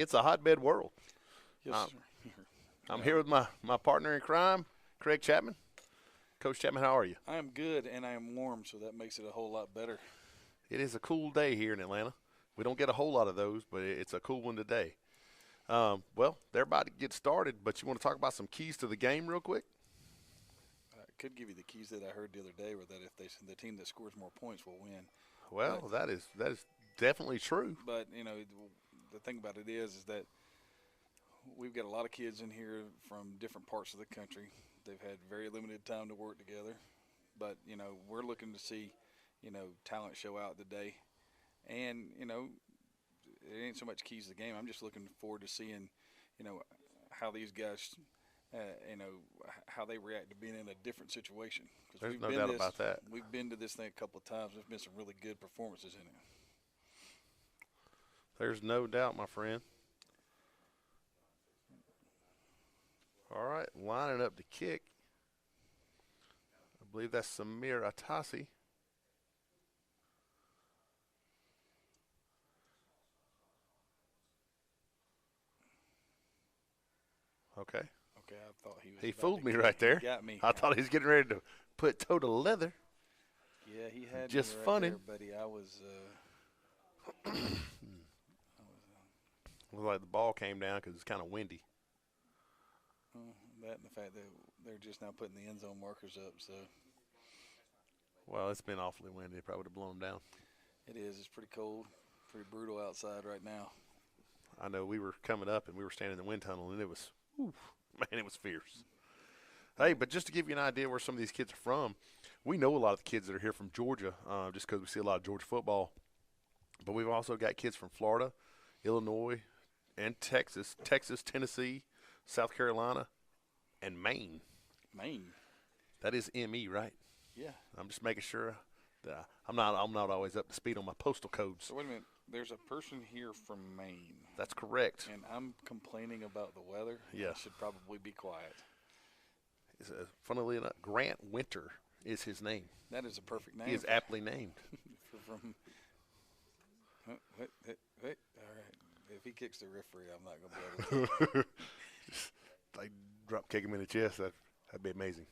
It's a hotbed world. Yes, Um, sir. I'm Yeah, here with my partner in crime, Craig Chapman. Coach Chapman, how are you? I am good and I am warm, so that makes it a whole lot better. It is a cool day here in Atlanta. We don't get a whole lot of those, but it's a cool one today. Well, they're about to get started, but you want to talk about some keys to the game real quick? I could give you the keys that I heard the other day, were that if the team that scores more points will win. But Well, that is definitely true. but the thing about it is that we've got a lot of kids in here from different parts of the country. They've had very limited time to work together, but we're looking to see talent show out today, and it ain't so much keys to the game. I'm just looking forward to seeing, you know, how these guys, uh, you know, how they react to being in a different situation. Because There's no doubt about that. we've been to this thing a couple of times. There's been some really good performances in it. There's no doubt, my friend. All right, lining up to kick. I believe that's Samir Atasi. Okay. Okay, I thought he was He about fooled to me kick. right there. He got me. I thought he was getting ready to put toe to leather. Yeah, he had Just me right funny. there, buddy. I was. It was like the ball came down because it's kind of windy. That and the fact that they're just now putting the end zone markers up, so Well, it's been awfully windy. It probably would have blown down. it is. It's pretty cold, pretty brutal outside right now. I know we were coming up and we were standing in the wind tunnel and it was, whew, man, it was fierce. Hey, but just to give you an idea where some of these kids are from, we know a lot of the kids that are here from Georgia just because we see a lot of Georgia football. But we've also got kids from Florida, Illinois, and Texas, Tennessee, South Carolina, and Maine. Maine, That is ME, right? yeah. I'm just making sure that I'm not always up to speed on my postal codes. So wait a minute. There's a person here from Maine, That's correct. and I'm complaining about the weather. Yeah. I should probably be quiet. Funnily enough, Grant Winter is his name. That is a perfect name. He is aptly named. From. Wait. All right. If he kicks the referee, I'm not gonna be able to. Like drop kick him in the chest. That'd be amazing.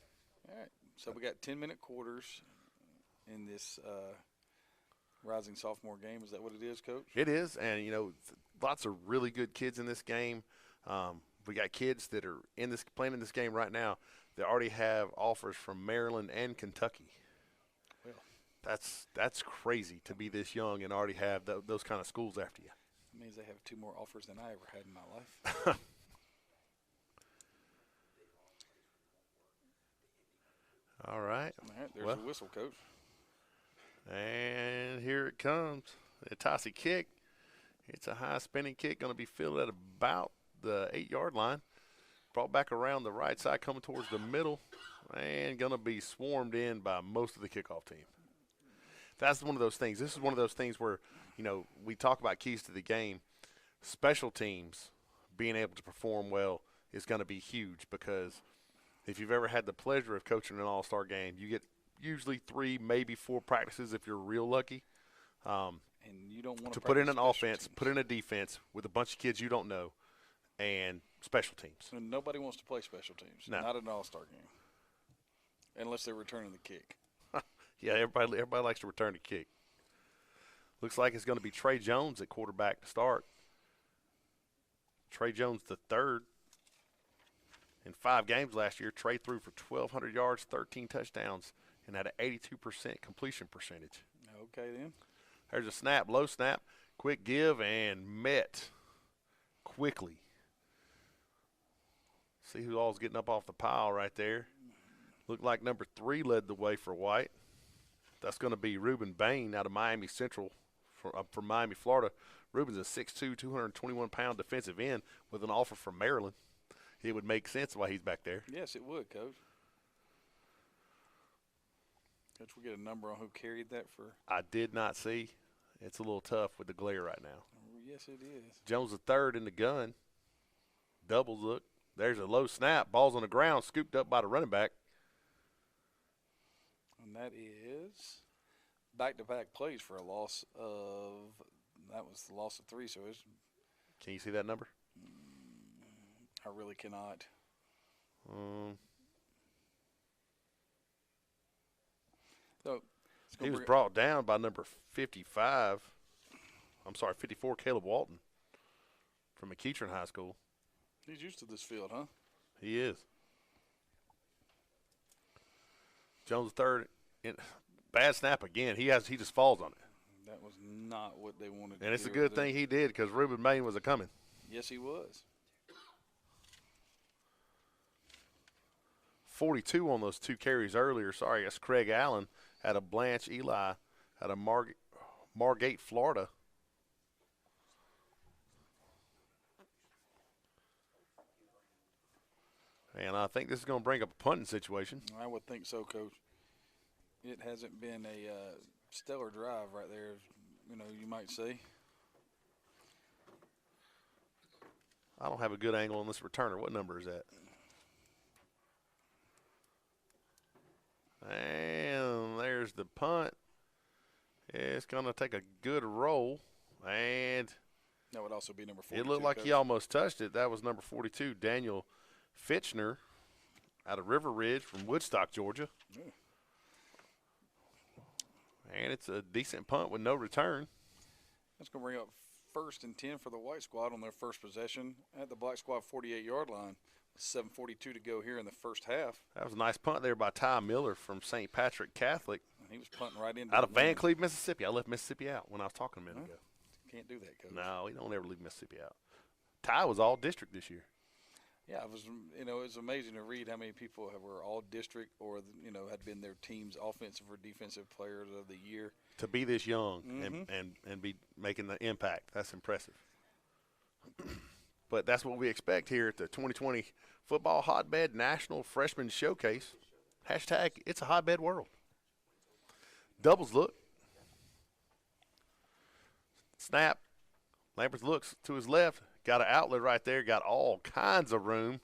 All right. So we got 10-minute quarters in this rising sophomore game. Is that what it is, Coach? It is, and lots of really good kids in this game. We got kids that are playing in this game right now that already have offers from Maryland and Kentucky. Well, That's crazy to be this young and already have those kind of schools after you. it means they have two more offers than I ever had in my life. All right. All right. There's Well, a whistle, Coach. and here it comes. A tossy kick. It's a high spinning kick, going to be fielded at about the 8-yard line. Brought back around the right side, coming towards the middle, and going to be swarmed in by most of the kickoff team. That's one of those things. This is one of those things where, we talk about keys to the game. Special teams being able to perform well is going to be huge because if you've ever had the pleasure of coaching an all-star game, you get usually 3, maybe 4 practices if you're real lucky. And you don't want To put in an special offense, teams. put in a defense with a bunch of kids you don't know, and special teams. And nobody wants to play special teams. No. Not an all-star game. Unless they're returning the kick. Yeah, everybody likes to return the kick. Looks like it's going to be Trey Jones at quarterback to start. Trey Jones the third. In 5 games last year, Trey threw for 1,200 yards, 13 touchdowns, and had an 82% completion percentage. Okay, then. There's a snap, low snap, quick give, and met quickly. See who all's getting up off the pile right there. Looked like number 3 led the way for White. That's going to be Reuben Bain out of Miami Central from Miami, Florida. Reuben's a 6'2", 221-pound defensive end with an offer from Maryland. It would make sense why he's back there. Yes, it would, Coach. Coach, we get a number on who carried that for. I did not see. It's a little tough with the glare right now. Oh, yes, it is. Jones the third in the gun. Doubles look. There's a low snap. Ball's on the ground, scooped up by the running back. And that is back-to-back plays for a loss of – that was the loss of 3, so it's Can you see that number? I really cannot. So he was brought down by number 55. I'm sorry, 54, Caleb Walton from McEachern High School. He's used to this field, huh? He is. Jones third. Bad snap again. He just falls on it. That was not what they wanted to do. And it's a good thing he did because Ruben Maine was a-coming. Yes, he was. 42 on those 2 carries earlier. Sorry, that's Craig Allen out of Blanche Eli out of Margate, Florida. And I think this is going to bring up a punting situation. I would think so, Coach. It hasn't been a stellar drive right there, you might say. I don't have a good angle on this returner. What number is that? And there's the punt. It's going to take a good roll. And that would also be number 42. It looked like he almost touched it. That was number 42, Daniel Fitchner out of River Ridge from Woodstock, Georgia. Yeah. And it's a decent punt with no return. That's going to bring up 1st and 10 for the white squad on their first possession at the black squad 48-yard line. 7:42 to go here in the first half. That was a nice punt there by Ty Miller from St. Patrick Catholic. He was punting right into out of Van Cleve, Mississippi. I left Mississippi out when I was talking a minute ago. Can't do that, Coach. No, we don't ever leave Mississippi out. Ty was all district this year. Yeah, it was. It was amazing to read how many people were all district or had been their team's offensive or defensive players of the year. To be this young and be making the impact, that's impressive. But that's what we expect here at the 2020 Football Hotbed National Freshman Showcase. Hashtag it's a hotbed world. Doubles look. Snap. Lambert looks to his left. Got an outlet right there. Got all kinds of room.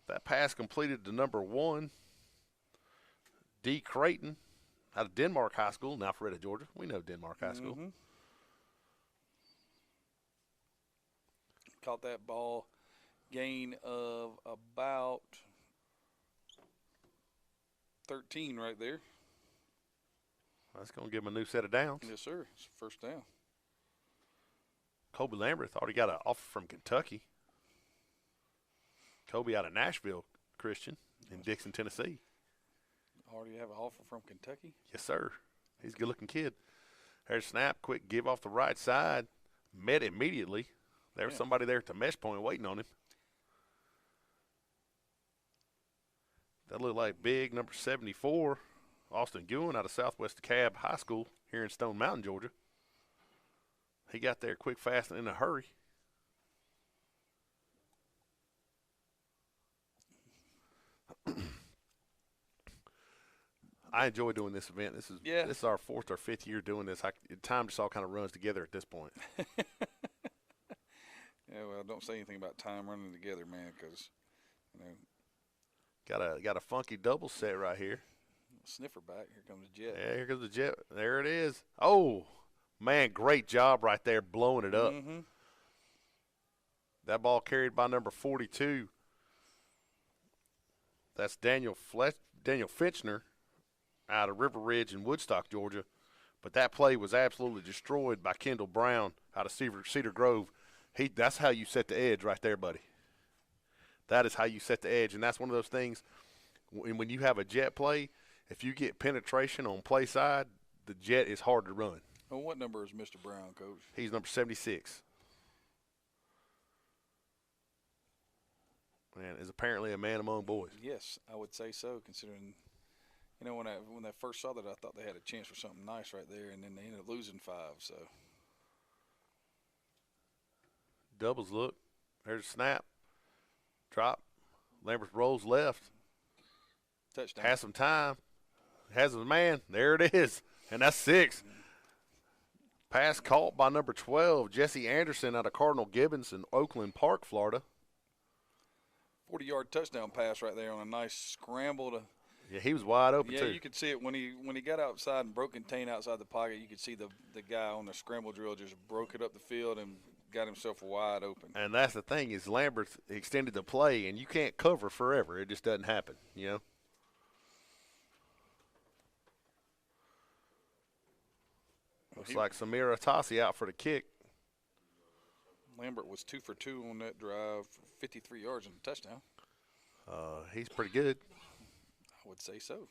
That pass completed to number 1. D. Creighton out of Denmark High School, now Alpharetta, Georgia. We know Denmark High School. Caught that ball. Gain of about 13 right there. That's going to give him a new set of downs. Yes, sir. It's first down. Kobe Lambert thought he got an offer from Kentucky. Kobe out of Nashville Christian in Dixon, Tennessee. Already have an offer from Kentucky? Yes, sir. He's a good-looking kid. There's snap, quick give off the right side. Met immediately. There was somebody there at the mesh point waiting on him. That looked like big number 74, Austin Guin out of Southwest DeKalb High School here in Stone Mountain, Georgia. He got there quick, fast, and in a hurry. I enjoy doing this event. This is our 4th or 5th year doing this. Time just all kind of runs together at this point. Yeah, well, don't say anything about time running together, man, because got a funky double set right here. Sniffer back. Here comes the jet. Yeah, here comes the jet. There it is. Oh, man, great job right there blowing it up. That ball carried by number 42. That's Daniel Fitchner out of River Ridge in Woodstock, Georgia. But that play was absolutely destroyed by Kendall Brown out of Cedar Grove. That's how you set the edge right there, buddy. That is how you set the edge, and that's one of those things when you have a jet play, if you get penetration on play side, the jet is hard to run. Well, what number is Mr. Brown, Coach? He's number 76. And is apparently a man among boys. Yes, I would say so, considering, when I first saw that, I thought they had a chance for something nice right there, and then they ended up losing 5, so. Doubles look. There's a snap. Drop. Lambert rolls left. Touchdown. Has some time. Has a man. There it is. And that's 6. Pass caught by number 12, Jessie Anderson out of Cardinal Gibbons in Oakland Park, Florida. 40-yard touchdown pass right there on a nice scramble to. Yeah, he was wide open too. Yeah, you could see it when he got outside and broke contain outside the pocket. You could see the guy on the scramble drill just broke it up the field and got himself wide open. And that's the thing is Lamberth extended the play, and you can't cover forever. It just doesn't happen, you know. Looks like Samira Tassi out for the kick. Lambert was 2 for 2 on that drive, 53 yards and a touchdown. He's pretty good. I would say so.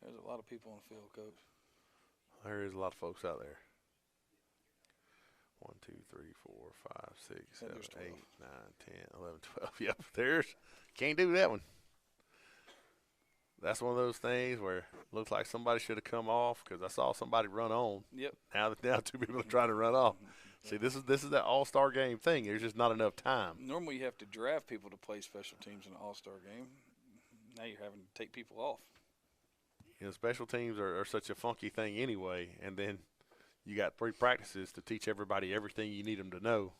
There's a lot of people on the field, Coach. There is a lot of folks out there. 1, 2, 3, 4, 5, 6, 7, 8, 9, 10, 11, 12. Yep, there's. Can't do that one. That's one of those things where it looks like somebody should have come off because I saw somebody run on. Yep. Now 2 people are trying to run off. See, this is that all-star game thing. There's just not enough time. Normally you have to draft people to play special teams in an all-star game. Now you're having to take people off. You know, special teams are such a funky thing anyway, and then you got 3 practices to teach everybody everything you need them to know.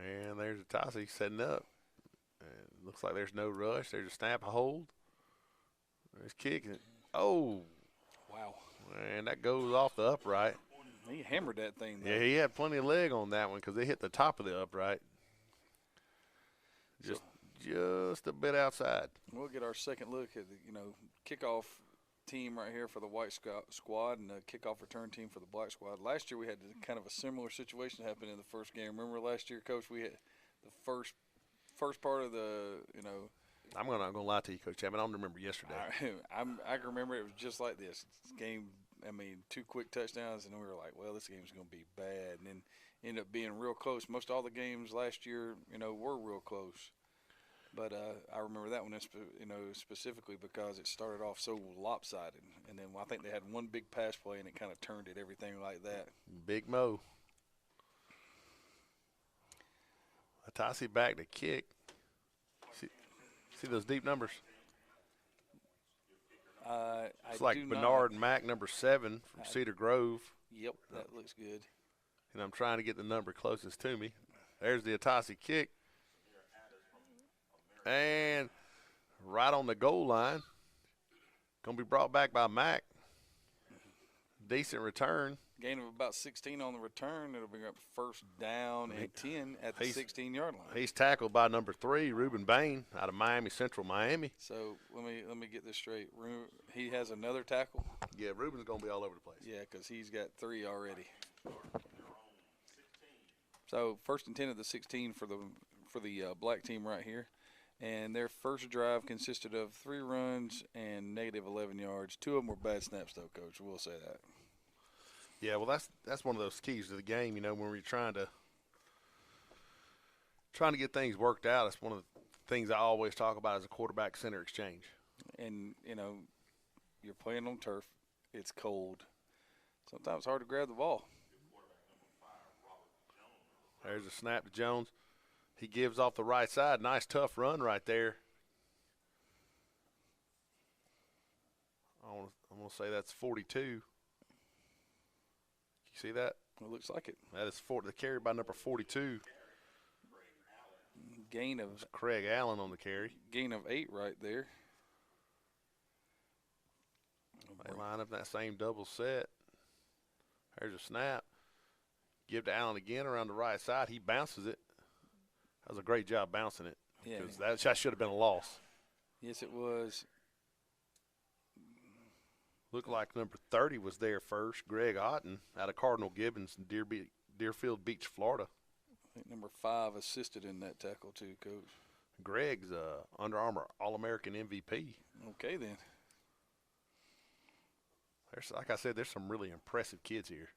And there's a Tassi setting up. And looks like there's no rush. There's a snap, a hold. There's kicking. Oh. Wow. And that goes off the upright. He hammered that thing, though. Yeah, he had plenty of leg on that one because they hit the top of the upright. Just a bit outside. We'll get our second look at the, kickoff team right here for the white squad and the kickoff return team for the black squad. Last year we had kind of a similar situation happen in the first game. Remember last year, Coach, we had the first part of the, I'm not gonna lie to you, Coach Chapman. I don't remember yesterday. I can remember it was just like this. This game, 2 quick touchdowns, and we were like, well, this game's going to be bad. And then ended up being real close. Most all the games last year, were real close. But I remember that one, specifically because it started off so lopsided. And then I think they had one big pass play, and it kind of turned it, everything like that. Big Mo. Tassi back to kick. See those deep numbers? It's like Bernard Mack, number 7 from Cedar Grove. Yep, that looks good. And I'm trying to get the number closest to me. There's the Tassi kick. And right on the goal line. Going to be brought back by Mack. Decent return. Gain of about 16 on the return. It'll bring up first down and 10 at the 16-yard line. He's tackled by number 3, Reuben Bain, out of Central Miami. So let me get this straight. He has another tackle? Yeah, Reuben's going to be all over the place. Yeah, because he's got 3 already. So first and 10 at the 16 for the black team right here. And their first drive consisted of 3 runs and negative 11 yards. 2 of them were bad snaps, though, Coach. We'll say that. Yeah, well, that's one of those keys to the game. When we're trying to get things worked out. It's one of the things I always talk about as a quarterback-center exchange. And you're playing on turf. It's cold. Sometimes it's hard to grab the ball. There's a snap to Jones. He gives off the right side. Nice, tough run right there. I'm going to say that's 42. You see that? It looks like it. That is the carry by number 42. Gain of Craig Allen on the carry. Gain of 8 right there. They line up that same double set. There's a snap. Give to Allen again around the right side. He bounces it. That was a great job bouncing it. Yeah. Because that should have been a loss. Yes, it was. Looked like number 30 was there first. Greg Otten out of Cardinal Gibbons in Deerfield Beach, Florida. I think number 5 assisted in that tackle too, Coach. Greg's Under Armour All-American MVP. Okay, then. Like I said, there's some really impressive kids here.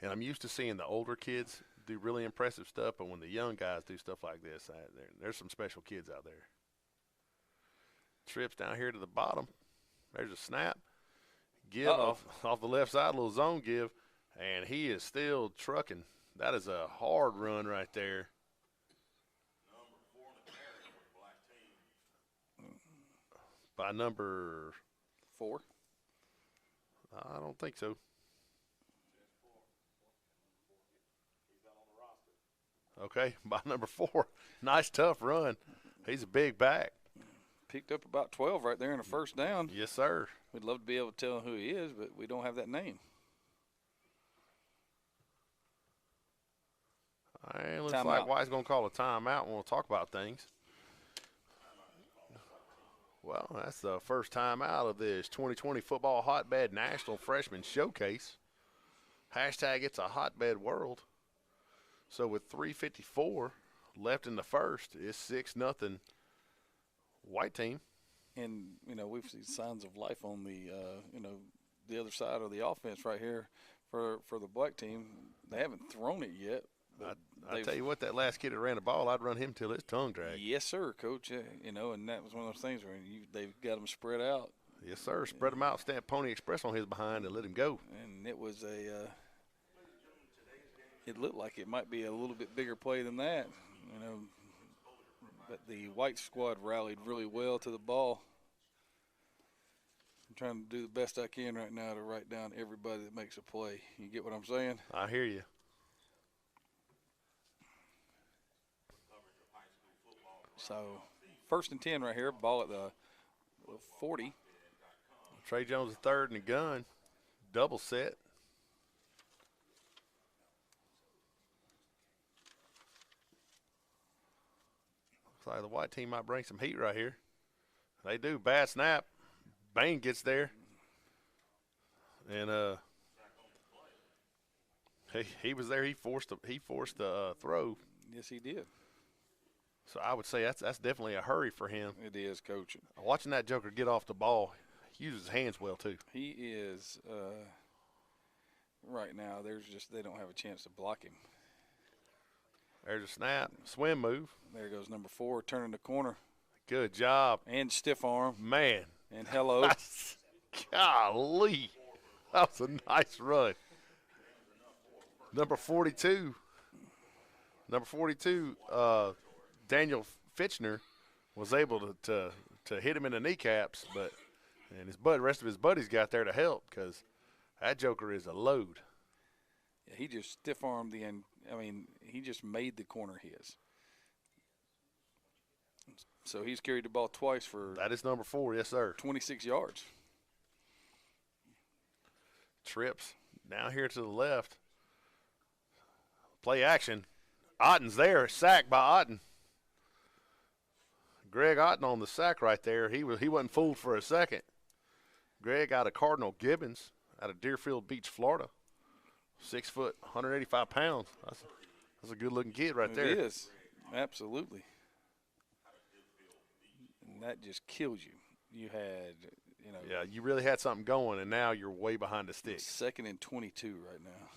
And I'm used to seeing the older kids do really impressive stuff, but when the young guys do stuff like this, there's some special kids out there. Trips down here to the bottom. There's a snap. Give off the left side, little zone give, and he is still trucking. That is a hard run right there. By number 4. I don't think so. Okay, by number 4. Nice, tough run. He's a big back. Picked up about 12 right there in the first down. Yes, sir. We'd love to be able to tell who he is, but we don't have that name. It looks like White's going to call a timeout and we'll talk about things. Well, that's the first time out of this 2020 Football Hotbed National Freshman Showcase. Hashtag it's a hotbed world. So with 3:54 left in the first, it's 6-0 White team. And, we've seen signs of life on the, the other side of the offense right here for the black team. They haven't thrown it yet. I tell you what, that last kid that ran the ball, I'd run him till his tongue dragged. Yes, sir, Coach. And that was one of those things where they've got them spread out. Yes, sir. Spread them out, stamp Pony Express on his behind, and let him go. And it was it looked like it might be a little bit bigger play than that, But the white squad rallied really well to the ball. I'm trying to do the best I can right now to write down everybody that makes a play. You get what I'm saying? I hear you. So, 1st and 10 right here. Ball at the 40. Trey Jones the third and the gun. Double set. Looks like the white team might bring some heat right here. They do. Bad snap. Bain gets there. And he was there. He forced the throw. Yes, he did. So I would say that's definitely a hurry for him. It is, Coach. Watching that joker get off the ball, he uses his hands well too. He is right now. They don't have a chance to block him. There's a snap, swim move. There goes number 4, turning the corner. Good job. And stiff arm. Man. And hello. Golly. That was a nice run. Number 42, Daniel Fitchner was able to hit him in the kneecaps, and the rest of his buddies got there to help because that joker is a load. Yeah, he just stiff-armed he just made the corner his. So he's carried the ball twice for. That is number 4, yes, sir. 26 yards. Trips now here to the left. Play action. Otten's there, sacked by Otten. Greg Otten on the sack right there. He wasn't fooled for a second. Greg out of Cardinal Gibbons out of Deerfield Beach, Florida. 6 foot, 185 pounds. That's a good-looking kid right there. It is, absolutely. And that just kills you. You had, Yeah, you really had something going, and now you're way behind the stick. 2nd and 22 right now.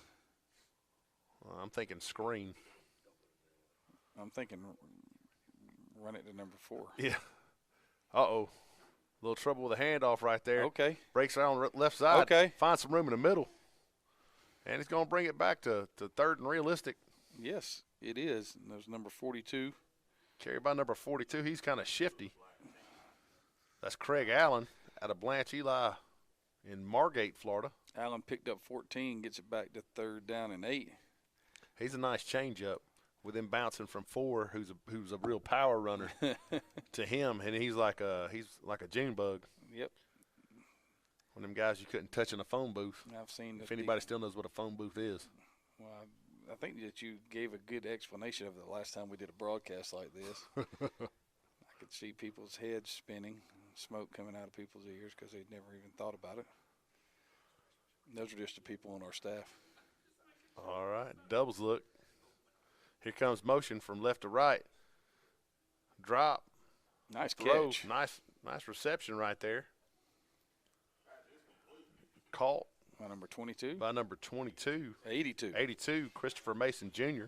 I'm thinking screen. I'm thinking run it to number 4. Yeah. Uh-oh. A little trouble with the handoff right there. Okay. Breaks around the left side. Okay. Finds some room in the middle. And he's going to bring it back to 3rd and realistic. Yes, it is. And there's number 42. Carried by number 42. He's kind of shifty. That's Craig Allen out of Blanche Eli in Margate, Florida. Allen picked up 14, gets it back to 3rd down and 8. He's a nice changeup with him bouncing from 4, who's a real power runner, to him, and he's like a June bug. Yep. One of them guys you couldn't touch in a phone booth. I've seen. If anybody still knows what a phone booth is. Well, I think that you gave a good explanation of it the last time we did a broadcast like this. I could see people's heads spinning, smoke coming out of people's ears because they'd never even thought about it. And those are just the people on our staff. All right, doubles look. Here comes motion from left to right. Drop. Nice throw. catch. Nice reception right there. Caught. By number 22. By number 22. 82. 82, Christopher Mason Jr.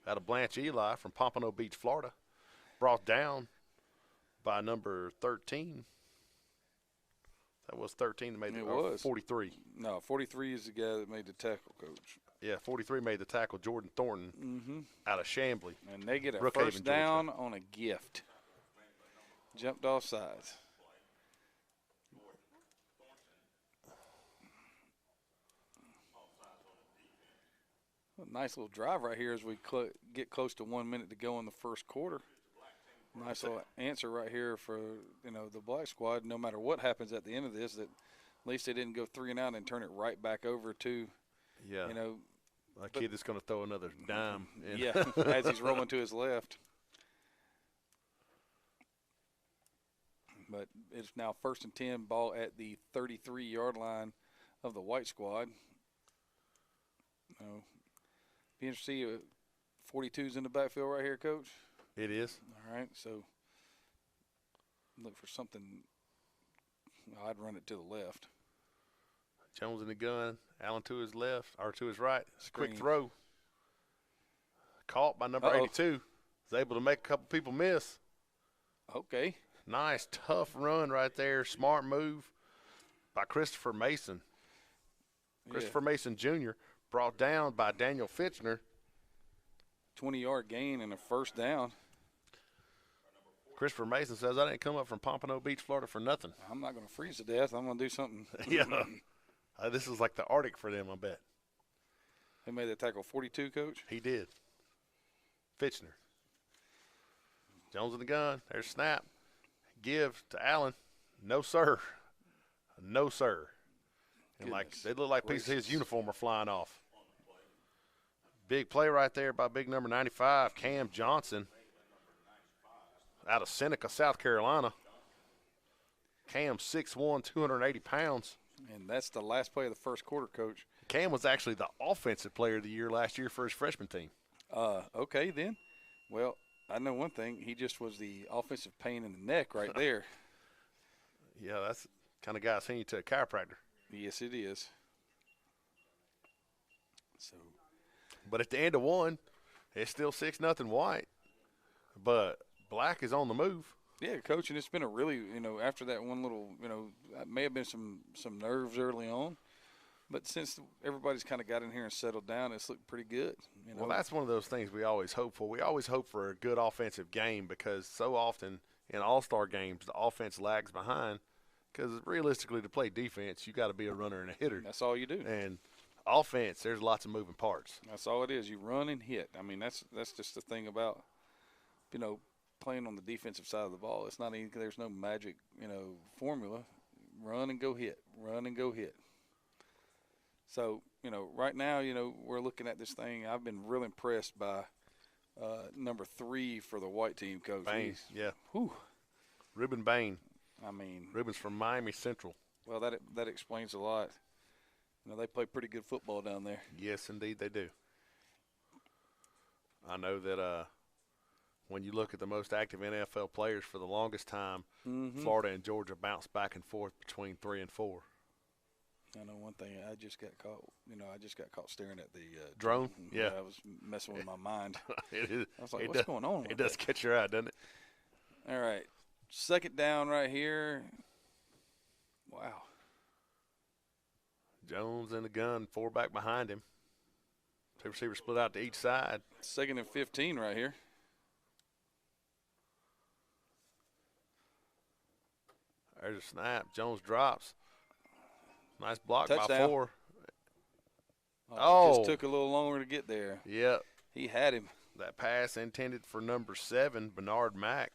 out of Blanche Eli from Pompano Beach, Florida. Brought down by number 13. That was 13 that made it. Was 43. No, 43 is the guy that made the tackle, Coach. Yeah, 43 made the tackle, Jordan Thornton out of Chambly. And they get a Brookhaven, first down on a gift. Jumped off sides. Nice little drive right here as we get close to 1 minute to go in the first quarter. Nice little answer right here for, the black squad. No matter what happens at the end of this, that at least they didn't go 3 and out and turn it right back over to, a kid that's going to throw another dime. Yeah, as he's rolling to his left. But it's now 1st and 10, ball at the 33-yard line of the white squad. Be interesting to see 42's in the backfield right here, Coach. It is. All right, so look for something. I'd run it to the left. Jones in the gun. Allen to his left, or to his right. Screen. Quick throw. Caught by number 82. Was able to make a couple people miss. Okay. Nice, tough run right there. Smart move by Christopher Mason. Christopher Mason Jr. brought down by Daniel Fitchner. 20-yard gain and a first down. Christopher Mason says, I didn't come up from Pompano Beach, Florida for nothing. I'm not going to freeze to death. I'm going to do something. Yeah. This is like the Arctic for them, I bet. Who made that tackle? 42, Coach? He did. Fitchner. Jones in the gun. There's snap. Give to Allen. No, sir. No, sir. And they look like pieces of his uniform are flying off. Big play right there by big number 95, Cam Johnson, out of Seneca, South Carolina. Cam 6'1", 280 pounds. And that's the last play of the first quarter, Coach. Cam was actually the offensive player of the year last year for his freshman team. Okay, then. Well, I know one thing. He just was the offensive pain in the neck right there. Yeah, that's the kind of guy I send you to a chiropractor. Yes, it is. So, but at the end of one, it's still 6-0 white. But black is on the move. Yeah, Coach, and it's been a really, after that one little, may have been some nerves early on. But since everybody's kind of got in here and settled down, it's looked pretty good. Well, that's one of those things we always hope for. We always hope for a good offensive game because so often in all-star games, the offense lags behind because realistically to play defense, you got to be a runner and a hitter. That's all you do. And offense, there's lots of moving parts. That's all it is. You run and hit. I mean, that's just the thing about, playing on the defensive side of the ball. It's not there's no magic, formula. Run and go hit. Run and go hit. So, right now, we're looking at this thing. I've been real impressed by number 3 for the white team, Coach. Bain, yeah. Whew. Reuben Bain. I mean. Reuben's from Miami Central. Well, that explains a lot. They play pretty good football down there. Yes, indeed they do. I know that when you look at the most active NFL players for the longest time, Florida and Georgia bounce back and forth between 3 and 4. I know one thing. I just got caught. I just got caught staring at the drone. Yeah, I was messing with my mind. It is. I was like, "What's going on?" It does catch your eye, doesn't it? All right, second down right here. Wow. Jones in the gun, 4 back behind him. 2 receivers split out to each side. 2nd and 15 right here. There's a snap. Jones drops. Nice block Touchdown. by 4. Just took a little longer to get there. Yep. He had him. That pass intended for number 7, Bernard Mack.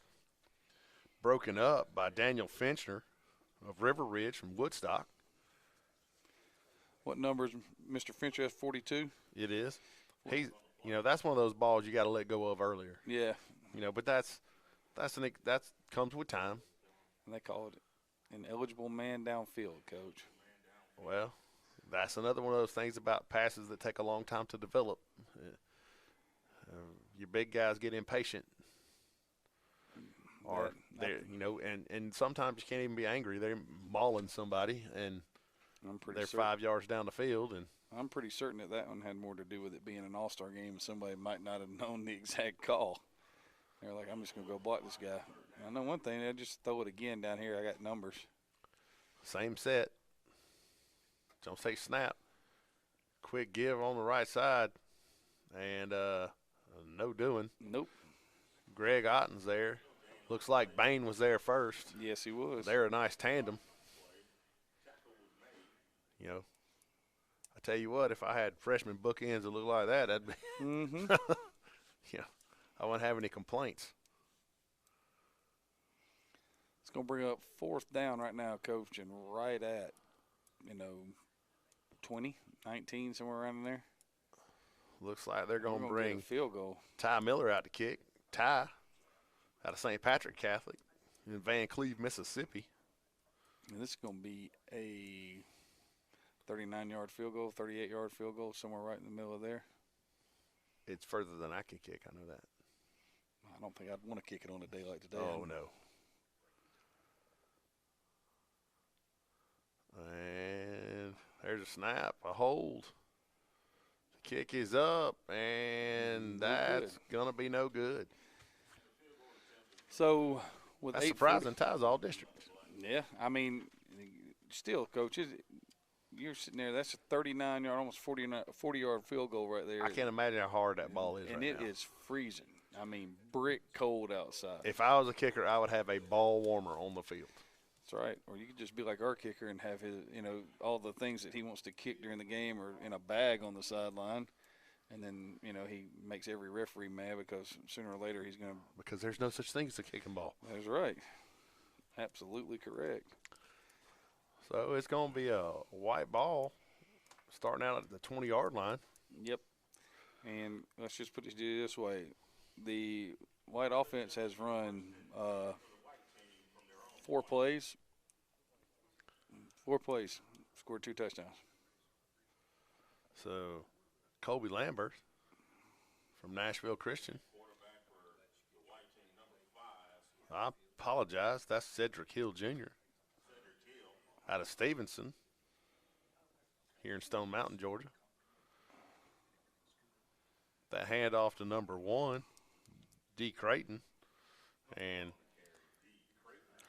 Broken up by Daniel Finchner of River Ridge from Woodstock. What number is Mr. Fincher has? 42? It is. He's, that's one of those balls you got to let go of earlier. Yeah. But that comes with time. And they call it an eligible man downfield, Coach. Well, that's another one of those things about passes that take a long time to develop. Your big guys get impatient. Or and sometimes you can't even be angry. They're mauling somebody, and they're 5 yards down the field. And I'm pretty certain that one had more to do with it being an all-star game, and somebody might not have known the exact call. They're like, I'm just going to go block this guy. I know one thing. I just throw it again down here. I got numbers. Same set. Don't say snap. Quick give on the right side, and no doing. Nope. Greg Otten's there. Looks like Bain was there first. Yes, he was. They're a nice tandem. A tell you what, if I had freshman bookends that look like that, that'd be yeah, I wouldn't have any complaints. It's going to bring up 4th down right now, Coach, and right at, 20, 19, somewhere around in there. Looks like they're going to get bring a field goal. Ty Miller out to kick. Ty out of St. Patrick Catholic in Van Cleve, Mississippi. And this is going to be a 39-yard field goal, 38-yard field goal, somewhere right in the middle of there. It's further than I can kick. I know that. I don't think I'd want to kick it on a day like today. Oh, no. And there's a snap, a hold. The kick is up, and that's going to be no good. So, with that's surprising. Ties all districts. Yeah, I mean, still, Coach, you're sitting there. That's a 39-yard, almost 40-yard field goal right there. I can't imagine how hard that ball is and right now. And it is freezing. I mean, brick cold outside. If I was a kicker, I would have a ball warmer on the field. That's right. Or you could just be like our kicker and have his, all the things that he wants to kick during the game or in a bag on the sideline. And then, he makes every referee mad because sooner or later he's going to. Because there's no such thing as a kicking ball. That's right. Absolutely correct. So it's going to be a white ball starting out at the 20-yard line. Yep. And let's just put it this way. The white offense has run 4 plays. 4 plays. Scored 2 touchdowns. So Colby Lambert from Nashville Christian. I apologize. That's Cedric Hill Jr. out of Stevenson here in Stone Mountain, Georgia. That handoff to number 1, D. Creighton, and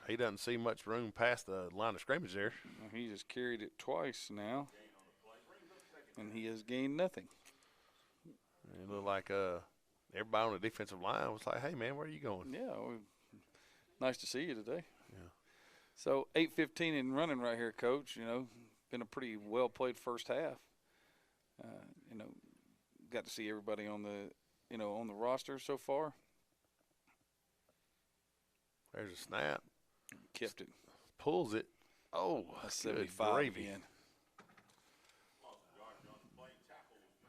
he doesn't see much room past the line of scrimmage there. He just carried it twice now, and he has gained nothing. It looked like everybody on the defensive line was like, hey, man, where are you going? Yeah, nice to see you today. Yeah. So 8:15 in running right here, Coach. Been a pretty well played first half. Got to see everybody on the roster so far. There's a snap. Kept it. Pulls it. Oh, that's good 75 gravy. again.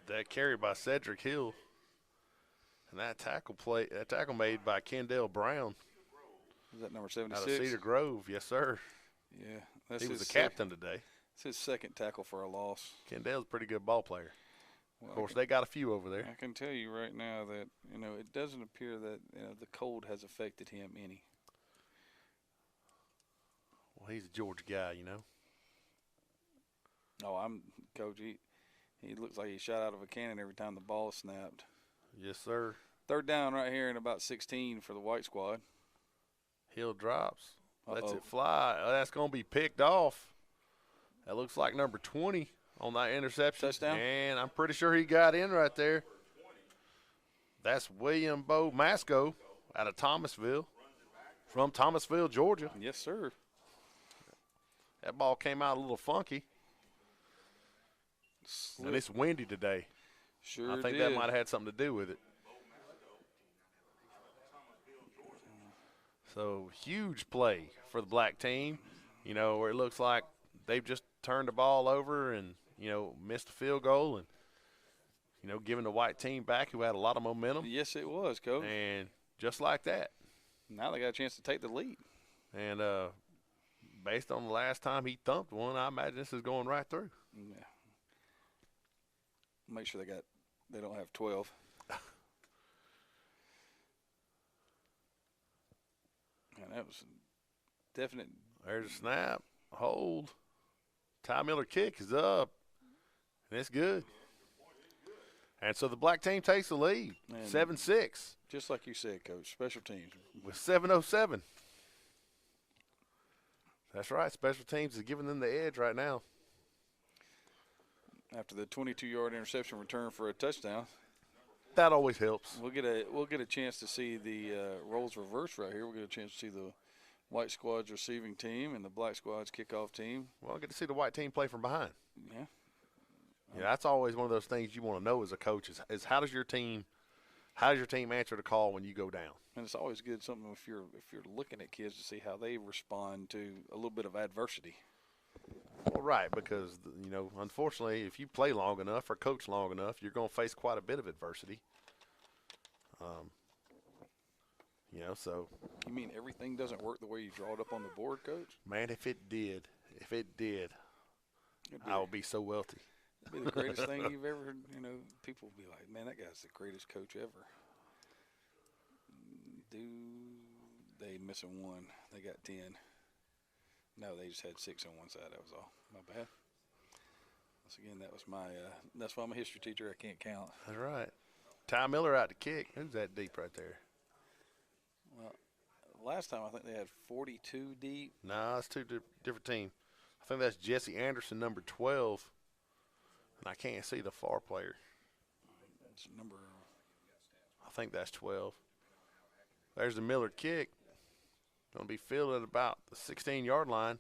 That carry by Cedric Hill. And that tackle made by Kendall Brown. Is that number 76? Out of Cedar Grove, yes, sir. Yeah. He was the captain today. It's his second tackle for a loss. Kendall's a pretty good ball player. Well, of course, they got a few over there. I can tell you right now that, it doesn't appear that the cold has affected him any. Well, he's a Georgia guy, No, Coach, he looks like he shot out of a cannon every time the ball snapped. Yes, sir. 3rd down right here in about 16 for the white squad. Hill drops. Lets it fly. That's going to be picked off. That looks like number 20 on that interception. Touchdown. And I'm pretty sure he got in right there. That's William Bo Masco out of Thomasville, from Thomasville, Georgia. Yes, sir. That ball came out a little funky. And it's windy today. Sure I think did. that might have had something to do with it. So, huge play for the black team, where it looks like they've just turned the ball over and, missed a field goal and, giving the white team back who had a lot of momentum. Yes, it was, Coach. And just like that. Now they got a chance to take the lead. And based on the last time he thumped one, I imagine this is going right through. Yeah. Make sure they don't have 12. And that was definite. There's a snap, a hold. Ty Miller kick is up, and it's good. And so the black team takes the lead, 7-6. Just like you said, Coach, special teams. With 7:07. That's right, special teams is giving them the edge right now. After the 22-yard interception return for a touchdown. That always helps. We'll get a chance to see the roles reversed right here. We'll get a chance to see the white squad's receiving team and the black squad's kickoff team. Well, I get to see the white team play from behind. Yeah. Yeah, that's always one of those things you want to know as a coach is how does your team answer the call when you go down? And it's always good something if you're looking at kids to see how they respond to a little bit of adversity. Well, right, because unfortunately, if you play long enough or coach long enough, you're going to face quite a bit of adversity. So. You mean everything doesn't work the way you draw it up on the board, Coach? Man, if it did, I would be so wealthy. It'd be the greatest thing you've ever. People would be like, "Man, that guy's the greatest coach ever." They missing one? They got 10. No, they just had 6 on one side. That was all. My bad. Once again, that was my. That's why I'm a history teacher. I can't count. That's right. Ty Miller out to kick. Who's that deep right there? Well, last time I think they had 42 deep. No, it's two different teams. I think that's Jessie Anderson, number 12, and I can't see the far player. That's number. I think that's 12. There's the Miller kick. Going to be fielded at about the 16-yard line.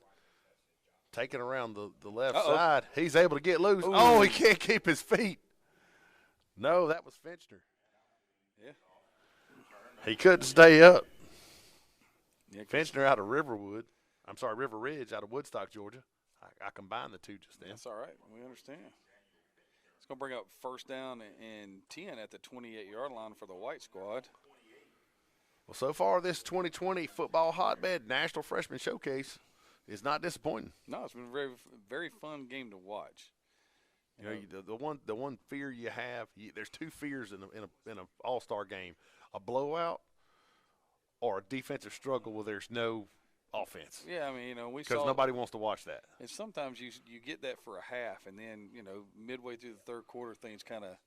Taken around the left side. He's able to get loose. Ooh. Oh, he can't keep his feet. No, that was Finchner. Yeah. He couldn't stay up. Yeah, Finchner out of River Ridge out of Woodstock, Georgia. I combined the two just then. That's all right. We understand. It's going to bring up first down and 10 at the 28-yard line for the white squad. Well, so far this 2020 football hotbed National Freshman Showcase is not disappointing. No, it's been a very, very fun game to watch. The one fear you have, there's two fears in an all-star game: a blowout or a defensive struggle where there's no offense. Yeah, I mean, because nobody wants to watch that. And sometimes you get that for a half, and then midway through the third quarter, things kind of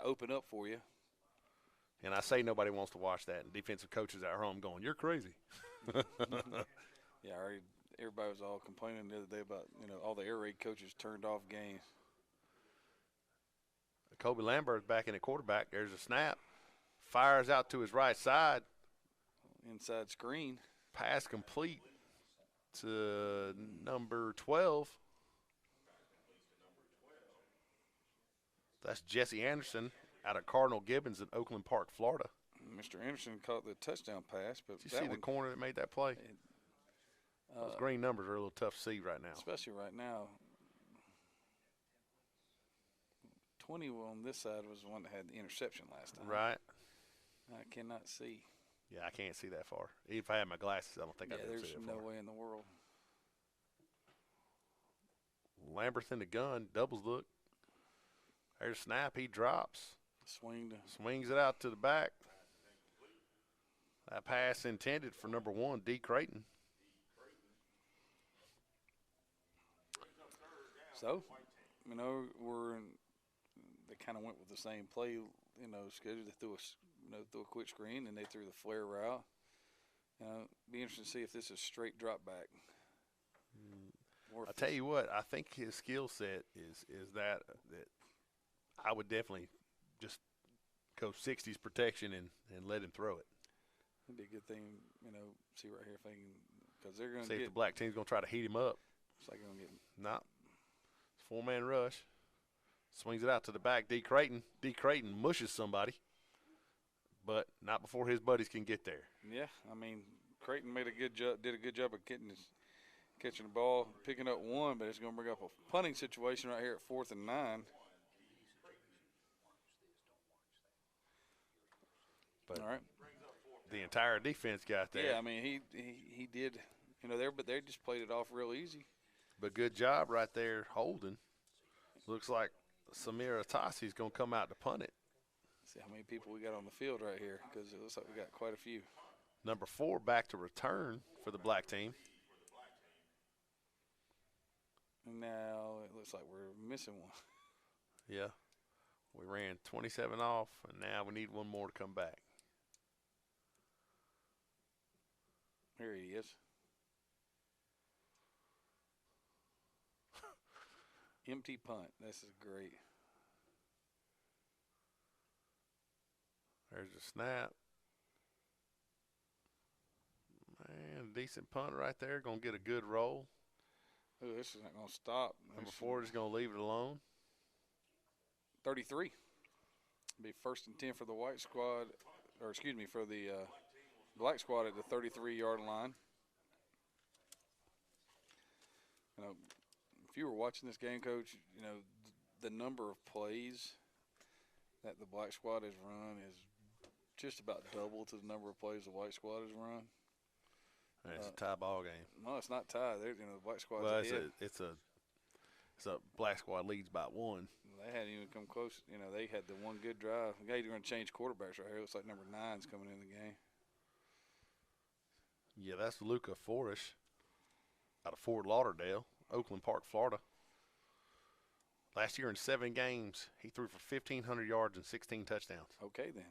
open up for you. And I say nobody wants to watch that, and defensive coaches at home going, "You're crazy." Yeah, everybody was all complaining the other day about all the air raid coaches turned off games. Kobe Lambert's back in at quarterback. There's a snap, fires out to his right side, inside screen, pass complete to number 12. That's Jessie Anderson out of Cardinal Gibbons in Oakland Park, Florida. Mr. Anderson caught the touchdown pass, but did you see the corner that made that play? Those green numbers are a little tough to see right now. Especially right now. 20 on this side was the one that had the interception last time. Right. I cannot see. Yeah, I can't see that far. Even if I had my glasses, I don't think I could see that far. There's no way in the world. Lambert in the gun, doubles look. There's a snap, he drops. Swings it out to the back. That pass intended for number 1, D. Creighton. So, they kind of went with the same play, schedule. They threw a quick screen, and they threw the flare route. Be interesting to see if this is straight drop back. I'll tell you what, I think his skill set is that I would definitely just go 60s protection and let him throw it. It'd be a good thing, see right here if they can, because they're going to see if the black team's going to try to heat him up. It's like going to get. No. It's 4-man rush. Swings it out to the back. D. Creighton mushes somebody, but not before his buddies can get there. Yeah, I mean, Creighton did a good job of catching the ball, picking up one, but it's going to bring up a punting situation right here at 4th and 9. But all right. The entire defense got there. Yeah, I mean, he did, but they just played it off real easy. But good job right there holding. Looks like Samir Atasi's going to come out to punt it. See how many people we got on the field right here, because it looks like we got quite a few. Number 4 back to return for the black team. And now it looks like we're missing one. Yeah. We ran 27 off, and now we need one more to come back. Here he is. Empty punt. This is great. There's a snap. Man, decent punt right there. Going to get a good roll. Ooh, this is not going to stop. Number 4 is going to leave it alone. 33. Be 1st and 10 for the white squad, or excuse me, for the black squad at the 33-yard line. You know, if you were watching this game, Coach, you know, the number of plays that the black squad has run is just about double to the number of plays the white squad has run. It's a tie ball game. No, it's not tie. You know, the black squad's Well, ahead. it's a black squad leads by 1. They hadn't even come close. You know, they had the one good drive. The guy, you're going to change quarterbacks right here. It looks like number 9's coming in the game. Yeah, that's Luca Forish out of Fort Lauderdale, Oakland Park, Florida. Last year in 7 games, he threw for 1,500 yards and 16 touchdowns. Okay, then.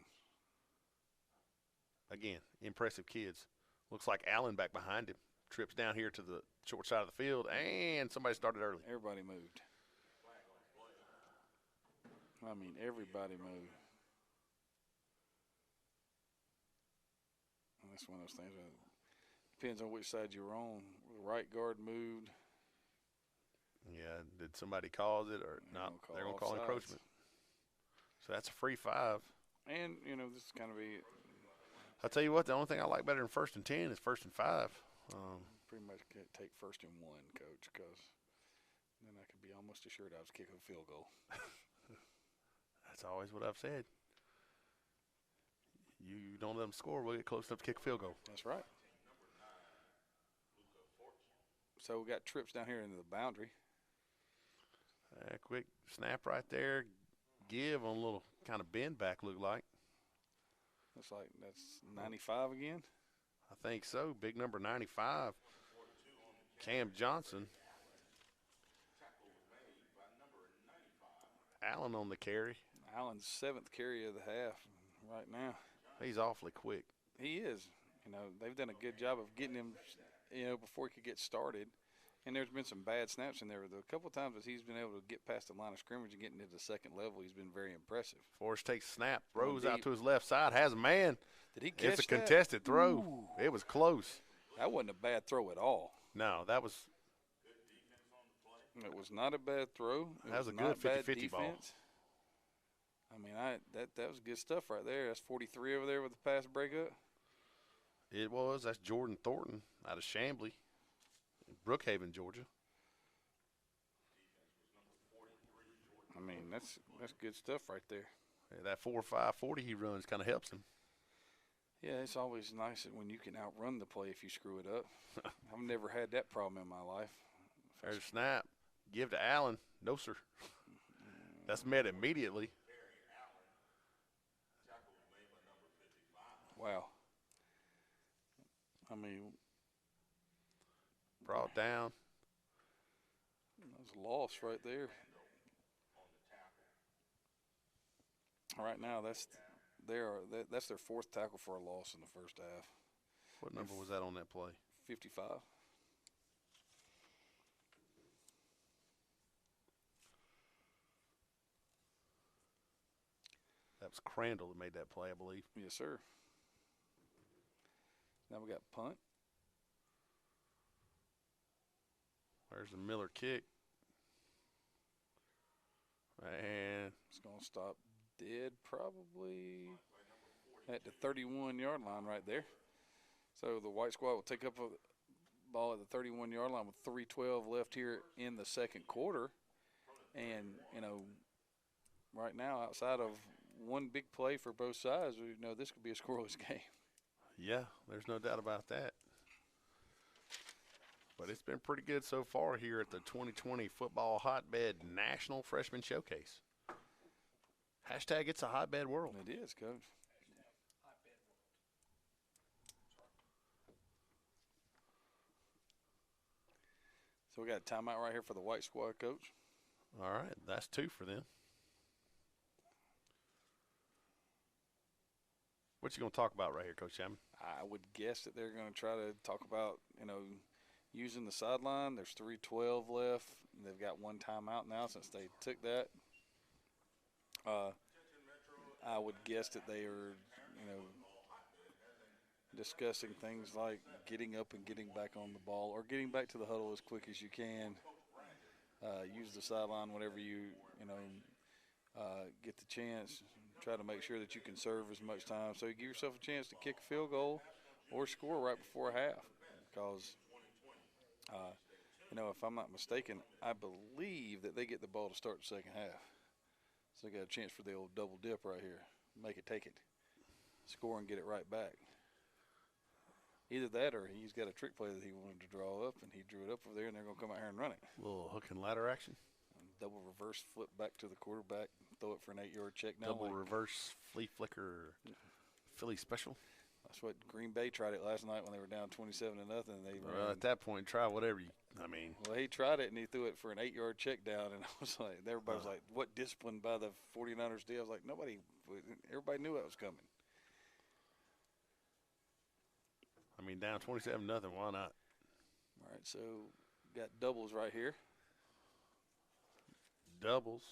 Again, impressive kids. Looks like Allen back behind him. Trips down here to the short side of the field, and somebody started early. Everybody moved. I mean, everybody moved. And that's one of those things. Depends on which side you're on. The right guard moved. Yeah, did somebody cause it or not? They're going to call encroachment. So that's a free 5. And, you know, this is kind of I'll tell you what, the only thing I like better than 1st and 10 is 1st and 5. Pretty much can't take 1st and 1, Coach, because then I could be almost assured I was kicking a field goal. That's always what I've said. You don't let them score, we'll get close enough to kick a field goal. That's right. So we got trips down here into the boundary. Quick snap right there. Give on a little kind of bend back, look like. Looks like that's 95 again. I think so. Big number 95. Cam Johnson. Allen on the carry. Allen's 7th carry of the half right now. He's awfully quick. He is. You know, they've done a good job of getting him, you know, before he could get started. And there's been some bad snaps in there. A couple of times as he's been able to get past the line of scrimmage and getting to the second level, he's been very impressive. Forrest takes a snap, throws out to his left side, has a man. Did he catch that? It's a contested throw. Ooh. It was close. That wasn't a bad throw at all. No, that was. It was not a bad throw. That was a good 50-50 ball. I mean, that was good stuff right there. That's 43 over there with the pass breakup. It was. That's Jordan Thornton out of Chamblee, Brookhaven, Georgia. I mean, that's good stuff right there. Yeah, that 4.5 40 he runs kind of helps him. Yeah, it's always nice when you can outrun the play if you screw it up. I've never had that problem in my life. There's a snap. Give to Allen. No, sir. That's met immediately. Wow. I mean, brought down. That was a loss right there. Right now, that's their 4th tackle for a loss in the first half. What number was that on that play? 55. That was Crandall that made that play, I believe. Yes, sir. Now we got punt. There's the Miller kick. And it's going to stop dead probably at the 31-yard line right there. So the white squad will take up a ball at the 31-yard line with 3:12 left here in the second quarter. And, you know, right now outside of one big play for both sides, we know this could be a scoreless game. Yeah, there's no doubt about that. But it's been pretty good so far here at the 2020 Football Hotbed National Freshman Showcase. Hashtag it's a hotbed world. It is, Coach. So we got a timeout right here for the white squad, Coach. All right, that's 2 for them. What you going to talk about right here, Coach Chapman? I would guess that they're going to try to talk about, you know, using the sideline. There's 3:12 left. They've got one timeout now since they took that. I would guess that they are, you know, discussing things like getting up and getting back on the ball or getting back to the huddle as quick as you can. Use the sideline whenever you know, get the chance, try to make sure that you can serve as much time. So you give yourself a chance to kick a field goal or score right before half. Because, if I'm not mistaken, I believe that they get the ball to start the second half. So they got a chance for the old double dip right here. Make it, take it, score and get it right back. Either that or he's got a trick play that he wanted to draw up, and he drew it up over there, and they're going to come out here and run it. A little hook and ladder action. Double reverse flip back to the quarterback, throw it for an 8-yard check down. Double reverse flea flicker Philly special. That's what Green Bay tried it last night when they were down 27-0. At that point, try whatever you. Well, he tried it and he threw it for an 8-yard check down, and I was like, everybody was like, "What discipline by the 49ers did?" I was like, everybody knew that was coming. Down 27-0. Why not? All right, so got doubles right here. Doubles.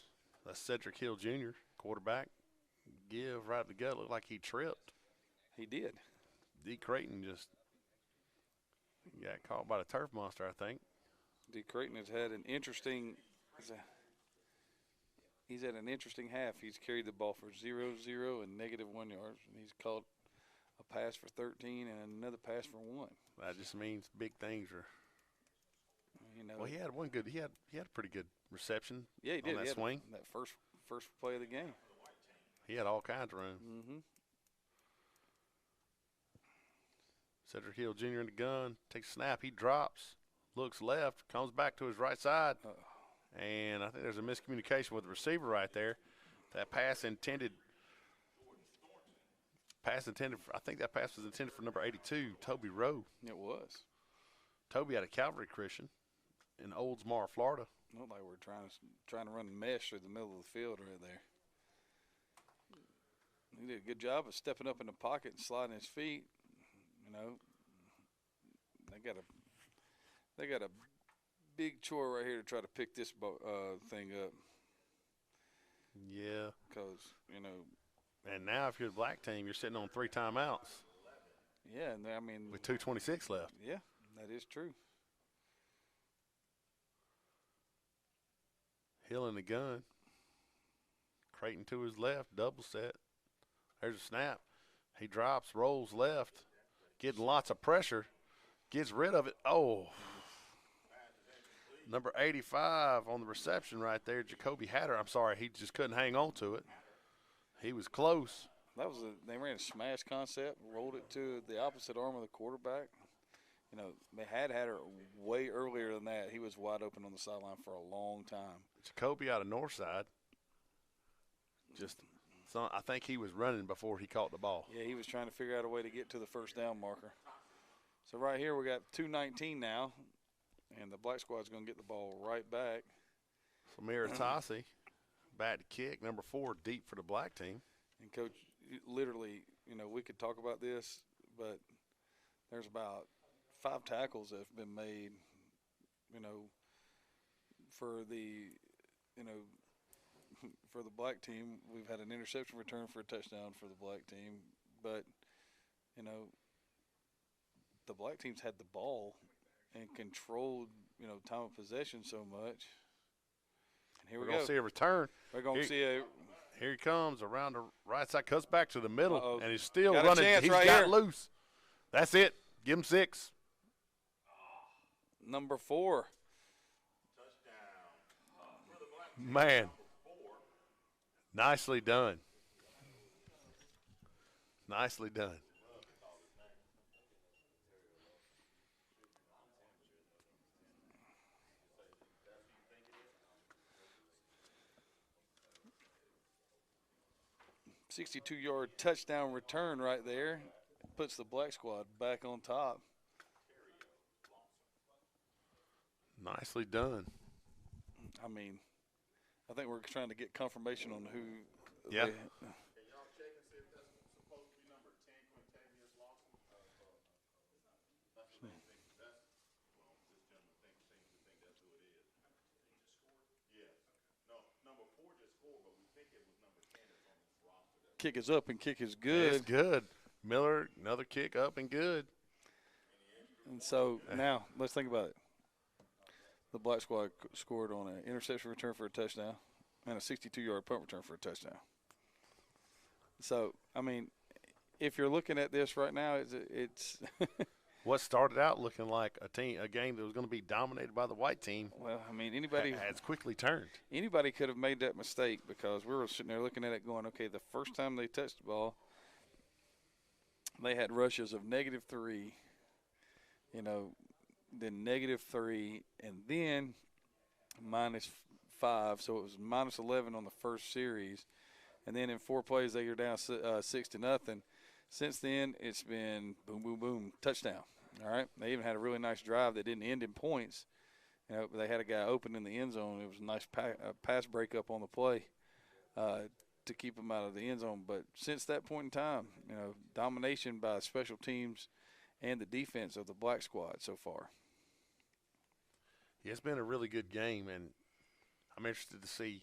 That's Cedric Hill Jr., quarterback. Give right to the gut. Looked like he tripped. He did. D. Creighton just got caught by the turf monster, I think. D. Creighton has had an interesting he's had an interesting half. He's carried the ball for 0-0 and -1 yards, and he's caught a pass for 13 and another pass for 1. That just means big things are. Well, he had one good. He had a pretty good reception. Yeah, he did. On that swing. That first play of the game. He had all kinds of room. Mm-hmm. Cedric Hill Jr. in the gun. Takes a snap. He drops. Looks left. Comes back to his right side. And I think there's a miscommunication with the receiver right there. That pass intended. I think that pass was intended for number 82, Toby Rowe. It was. Toby had a Calvary Christian in Oldsmar, Florida. Looked like we're trying to run a mesh through the middle of the field right there. He did a good job of stepping up in the pocket and sliding his feet. They got a big chore right here to try to pick this thing up. Yeah. Because, And now if you're the black team, you're sitting on 3 timeouts. Yeah, and with 2:26 left. Yeah, that is true. Hill in the gun. Creighton to his left, double set. There's a snap. He drops, rolls left, getting lots of pressure, gets rid of it. Oh. Number 85 on the reception right there, Jacoby Hatter. I'm sorry, he just couldn't hang on to it. He was close. They ran a smash concept, rolled it to the opposite arm of the quarterback. They had Hatter way earlier than that. He was wide open on the sideline for a long time. Jacoby out of Northside. I think he was running before he caught the ball. Yeah, he was trying to figure out a way to get to the first down marker. So right here we got 2:19 now, and the black squad's going to get the ball right back. Samir Tassi, back to kick, number 4, deep for the black team. And, Coach, literally, we could talk about this, but there's about 5 tackles that have been made, for the black team. We've had an interception return for a touchdown for the black team, but, the black team's had the ball and controlled, time of possession so much. And here We're we going go. to see a return. We're going to see a – Here he comes around the right side, cuts back to the middle, and he's still got running. He's right got here. loose. That's it. Give him 6. Number 4. Man, nicely done. Nicely done. $62-yard touchdown return right there. Puts the black squad back on top. Nicely done. I think we're trying to get confirmation on who. Yeah. Can y'all check and see if that's supposed to be number 10, Quintavious Lawson? That's the name. This gentleman seems to think that's who it is. Yes. No, number 4 just scored, but we think it was number 10 that's on this roster. Kick is up and kick is good. It's good. Miller, another kick up and good. And so now let's think about it. The black squad scored on an interception return for a touchdown. and a 62-yard punt return for a touchdown. So, I mean, if you're looking at this right now, it's what started out looking like a game that was going to be dominated by the white team. Well, I mean, anybody has quickly turned. Anybody could have made that mistake because we were sitting there looking at it going, okay, the first time they touched the ball, they had rushes of -3, then -3, and then -5. So it was -11 on the first series. And then in 4 plays, they were down 6-0. Since then, it's been boom, boom, boom, touchdown. All right. They even had a really nice drive that didn't end in points. They had a guy open in the end zone. It was a nice pass breakup on the play to keep them out of the end zone. But since that point in time, domination by special teams and the defense of the black squad so far. Yeah, it's been a really good game, and I'm interested to see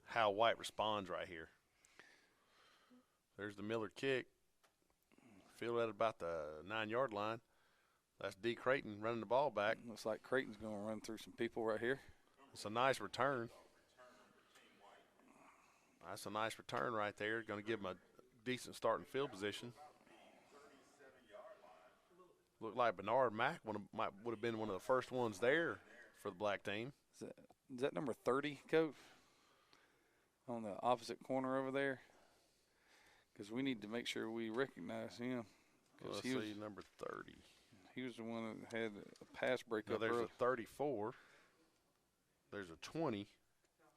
how white responds right here. There's the Miller kick. Field at about the 9-yard line. That's D. Creighton running the ball back. Looks like Creighton's going to run through some people right here. It's a nice return. That's a nice return right there. Going to give them a decent starting field position. Looked like Bernard Mack would have been one of the first ones there for the black team. Is that number 30, Coach? On the opposite corner over there? Because we need to make sure we recognize him. Let's see, number 30. He was the one that had a pass breakup. There's a 34. There's a 20.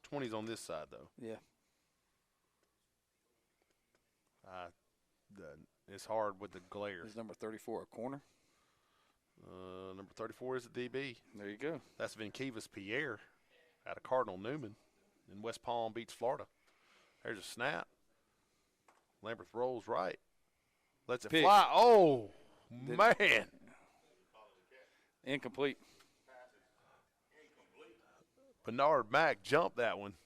20's on this side, though. Yeah. It's hard with the glare. Is number 34 a corner? Number 34 is a DB. There you go. That's Vinkivas Pierre out of Cardinal Newman in West Palm Beach, Florida. There's a snap. Lambert rolls right. Lets it fly. Oh, man. Incomplete. Bernard Mack jumped that one.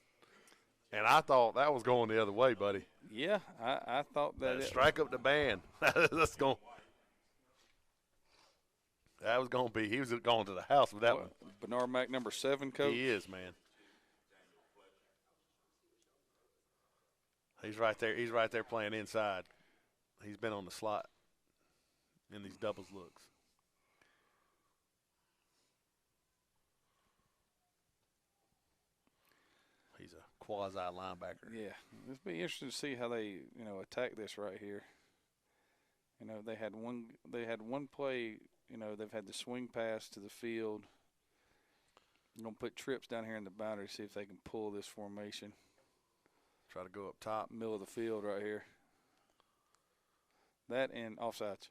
And I thought that was going the other way, buddy. Yeah, I thought that. Strike up the band. Let's go. That was going to be, he was going to the house with that one. Bernard Mack, number 7, Coach. He is, man. He's right there. He's right there playing inside. He's been on the slot in these doubles looks. He's a quasi linebacker. Yeah, it'll be interesting to see how they, attack this right here. They had one play. They've had the swing pass to the field. I'm gonna put trips down here in the boundary, see if they can pull this formation. Try to go up top. Middle of the field right here. That and offsides.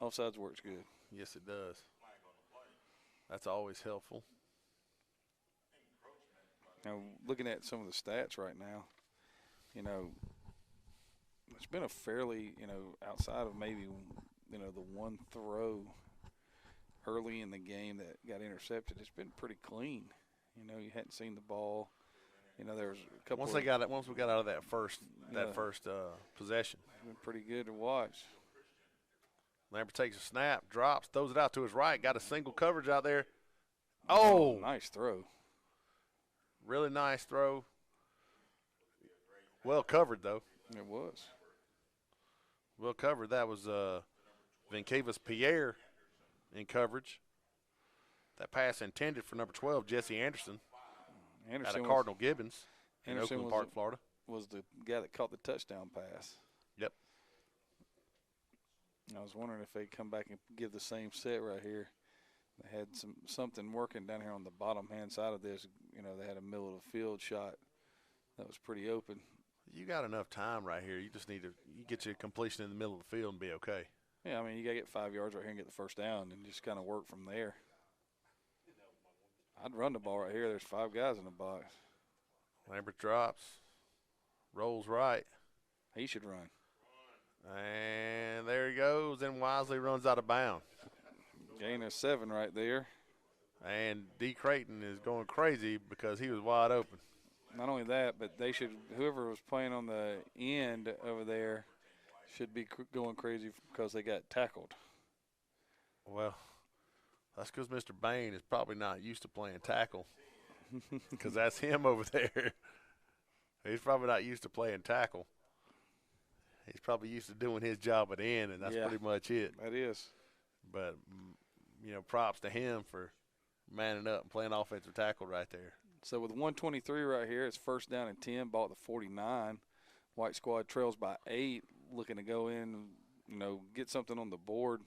Offsides works good. Yes, it does. That's always helpful. Now, looking at some of the stats right now, it's been a fairly, outside of maybe, the one throw early in the game that got intercepted, it's been pretty clean. You hadn't seen the ball. There was a couple. Once we got out of that first possession, it's been pretty good to watch. Lambert takes a snap, drops, throws it out to his right, got a single coverage out there. Oh, nice throw. Really nice throw. Well covered though. It was. Well covered. That was Vinkivas Pierre in coverage. That pass intended for number 12, Jessie Anderson. Out of Cardinal Gibbons in Oakland Park, Florida. Was the guy that caught the touchdown pass. Yep. I was wondering if they'd come back and give the same set right here. They had something working down here on the bottom hand side of this. They had a middle of the field shot that was pretty open. You got enough time right here. You just need to get your completion in the middle of the field and be okay. Yeah, I mean, you got to get 5 yards right here and get the first down and just kind of work from there. I'd run the ball right here. There's 5 guys in the box. Lambert drops, rolls right. He should run. And there he goes, and Wisely runs out of bounds. Gain of 7 right there. And D. Creighton is going crazy because he was wide open. Not only that, but whoever was playing on the end over there should be going crazy because they got tackled. Well, that's because Mr. Bain is probably not used to playing tackle because that's him over there. He's probably not used to playing tackle. He's probably used to doing his job at the end, and that's pretty much it. That is. But, props to him for manning up and playing offensive tackle right there. So with 1:23 right here, it's first down and 10, ball at the 49. White squad trails by 8, looking to go in, get something on the board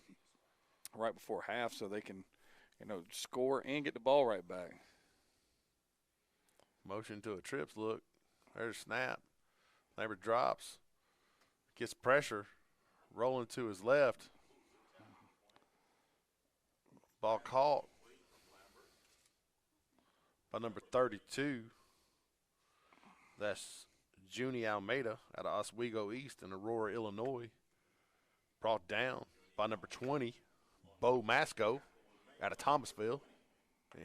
right before half so they can, score and get the ball right back. Motion to a trips look. There's a snap. Lambert drops. Gets pressure. Rolling to his left. Ball caught by number 32. That's Junie Almeida out of Oswego East in Aurora, Illinois. Brought down by number 20, Bo Masco out of Thomasville,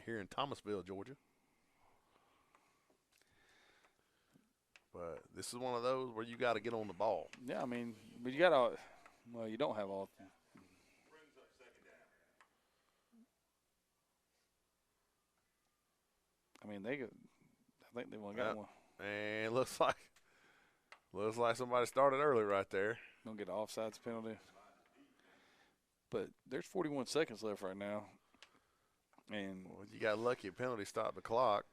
here in Thomasville, Georgia. But this is one of those where you got to get on the ball. Yeah, but you got to – well, you don't have all – I think they only got one. And it looks like somebody started early right there. Don't get an offsides penalty. But there's 41 seconds left right now. And you got lucky a penalty stopped the clock.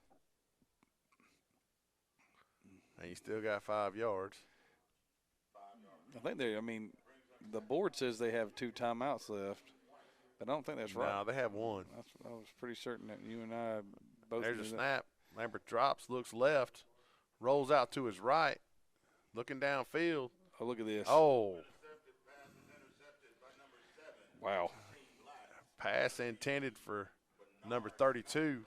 And you still got 5 yards. I think the board says they have 2 timeouts left. But I don't think that's right. No, they have 1. I was pretty certain that you and I both There's knew a that. snap. Lambert drops, looks left, rolls out to his right, looking downfield. Oh, look at this. Oh. Wow. Pass intended for number 32.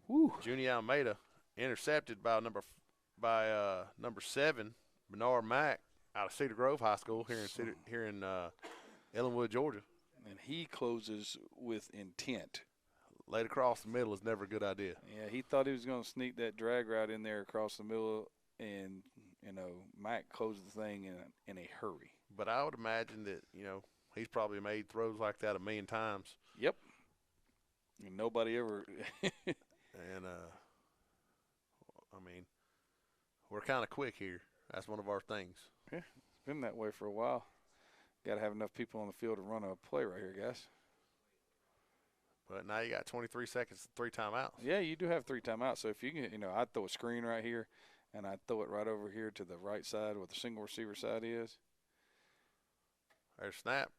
Woo. Junie Almeida intercepted by number 7, Bernard Mack out of Cedar Grove High School here in Ellenwood, Georgia. And he closes with intent. Laid across the middle is never a good idea. Yeah, he thought he was going to sneak that drag route in there across the middle, and Mack closed the thing in a hurry. But I would imagine that he's probably made throws like that 1,000,000 times. Yep. And nobody ever. And we're kind of quick here. That's one of our things. Yeah, it's been that way for a while. Got to have enough people on the field to run a play right here, guys. But now you got 23 seconds, 3 timeouts. Yeah, you do have 3 timeouts. So if you can, I'd throw a screen right here, and I'd throw it right over here to the right side where the single receiver side is. There's snap.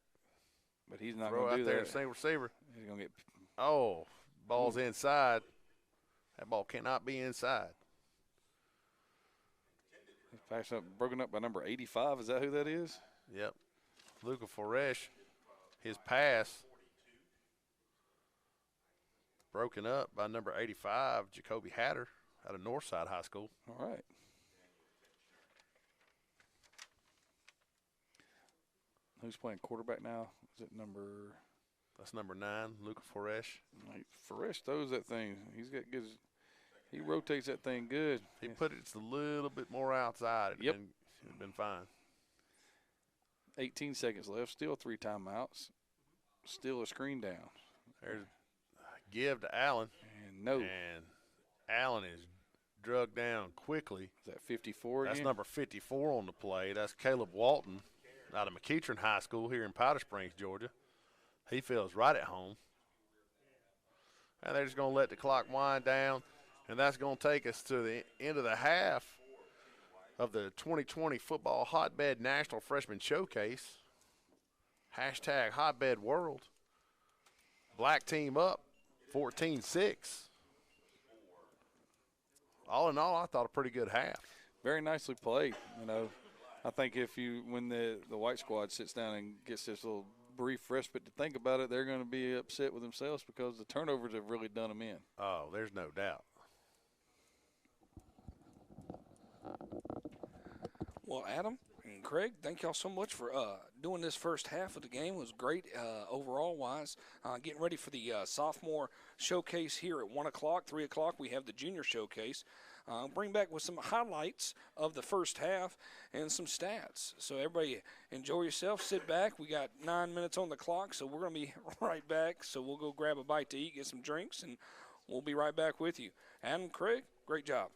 But he's not Throw going to do out there that. to single receiver. He's going to get. Oh, ball's inside. That ball cannot be inside. Pass up, broken up by number 85. Is that who that is? Yep. Luca Foresh, his pass broken up by number 85, Jacoby Hatter out of Northside High School. All right. Who's playing quarterback now? Is it number? That's number 9, Luca Foresh. Foresh throws that thing. He's got good. He rotates that thing good. He put it just a little bit more outside. It'd been fine. 18 seconds left. Still 3 timeouts. Still a screen down. There's a give to Allen. And no. And Allen is drugged down quickly. Is that 54 again? That's number 54 on the play. That's Caleb Walton out of McEachern High School here in Powder Springs, Georgia. He feels right at home. And they're just going to let the clock wind down. And that's going to take us to the end of the half of the 2020 Football Hotbed National Freshman Showcase. Hashtag Hotbed World. Black team up, 14-6. All in all, I thought a pretty good half. Very nicely played. I think when the white squad sits down and gets this little brief respite to think about it, they're going to be upset with themselves because the turnovers have really done them in. Oh, there's no doubt. Well, Adam and Craig, thank y'all so much for doing this first half of the game. It was great overall wise. Getting ready for the sophomore showcase here at 1 o'clock, 3 o'clock. We have the junior showcase. Bring back with some highlights of the first half and some stats. So everybody enjoy yourself. Sit back. We got 9 minutes on the clock, so we're going to be right back. So we'll go grab a bite to eat, get some drinks, and we'll be right back with you. Adam, Craig, great job.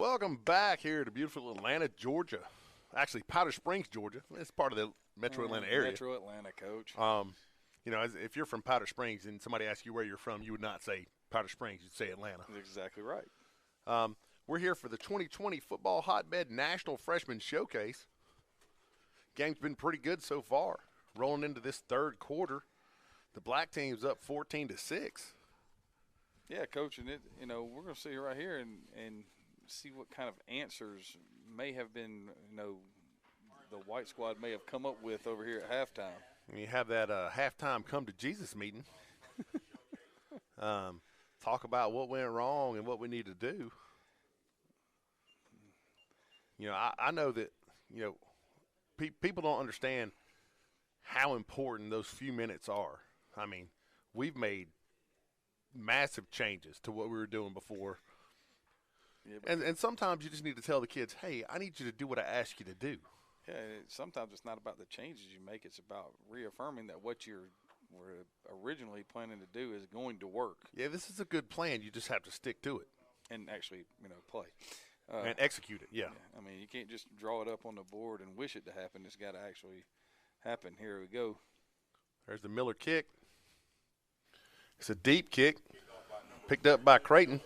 Welcome back here to beautiful Atlanta, Georgia. Actually, Powder Springs, Georgia. It's part of the Metro Atlanta area. Metro Atlanta, Coach. You know, if you're from Powder Springs and somebody asks you where you're from, you would not say Powder Springs. You'd say Atlanta. That's exactly right. We're here for the 2020 Football Hotbed National Freshman Showcase. Game's been pretty good so far. Rolling into this third quarter, the black team's up 14-6. Yeah, Coach, and we're going to sit right here and see what kind of answers may have been, the white squad may have come up with over here at halftime. You have that halftime come to Jesus meeting. Talk about what went wrong and what we need to do. You know, I know that, people don't understand how important those few minutes are. I mean, we've made massive changes to what we were doing before. Yeah, and sometimes you just need to tell the kids, hey, I need you to do what I ask you to do. Yeah, sometimes it's not about the changes you make. It's about reaffirming that what you were originally planning to do is going to work. Yeah, this is a good plan. You just have to stick to it. And actually, play. And execute it, yeah. I mean, you can't just draw it up on the board and wish it to happen. It's got to actually happen. Here we go. There's the Miller kick. It's a deep kick. Picked up by Creighton.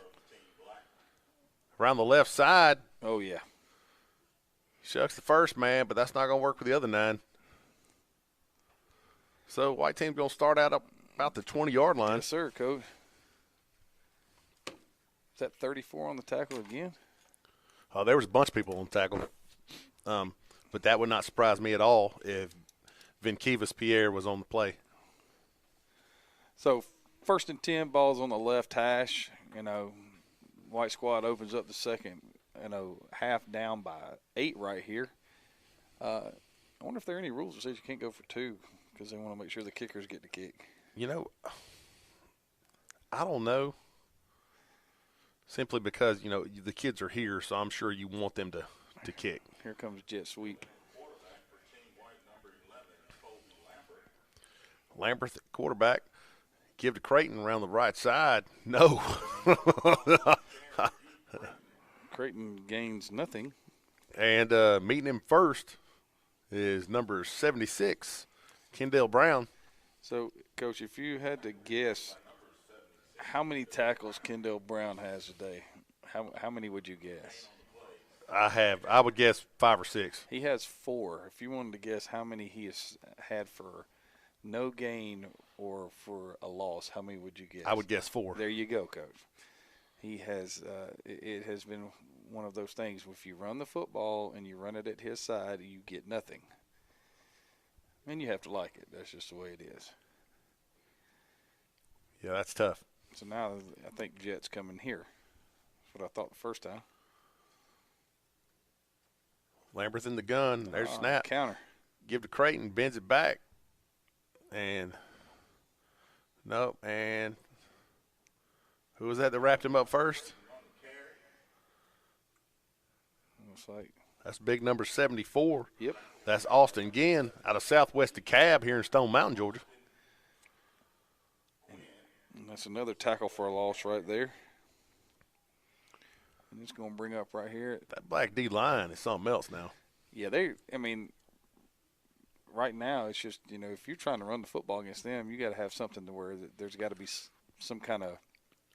Around the left side. Oh, yeah. Shucks the first man, but that's not going to work for the other 9. So white team's going to start out up about the 20-yard line. Yes, sir, Coach. Is that 34 on the tackle again? There was a bunch of people on the tackle. But that would not surprise me at all if Vinkivas Pierre was on the play. So 1st and 10, ball's on the left hash. White squad opens up the second, half down by 8 right here. I wonder if there are any rules that says you can't go for 2 because they want to make sure the kickers get the kick. I don't know. Simply because, the kids are here, so I'm sure you want them to kick. Here comes jet sweep. Lamberth at quarterback. Give to Creighton around the right side. No. Creighton gains nothing. And meeting him first is number 76, Kendall Brown. So, Coach, if you had to guess how many tackles Kendall Brown has today, how many would you guess? I would guess 5 or 6. He has 4. If you wanted to guess how many he has had for no gain or for a loss, how many would you guess? I would guess 4. There you go, Coach. He has it has been one of those things. If you run the football and you run it at his side, you get nothing. And you have to like it. That's just the way it is. Yeah, that's tough. So now I think Jet's coming here. That's what I thought the first time. Lamberth in the gun. There's a snap. Counter. Give to Creighton. Bends it back. And nope. And who was that wrapped him up first? Looks like. That's big number 74. Yep. That's Austin Ginn out of Southwest DeKalb here in Stone Mountain, Georgia. And that's another tackle for a loss right there. And it's going to bring up right here. That black D line is something else now. Yeah, right now it's just, if you're trying to run the football against them, you got to have something to where there's got to be some kind of.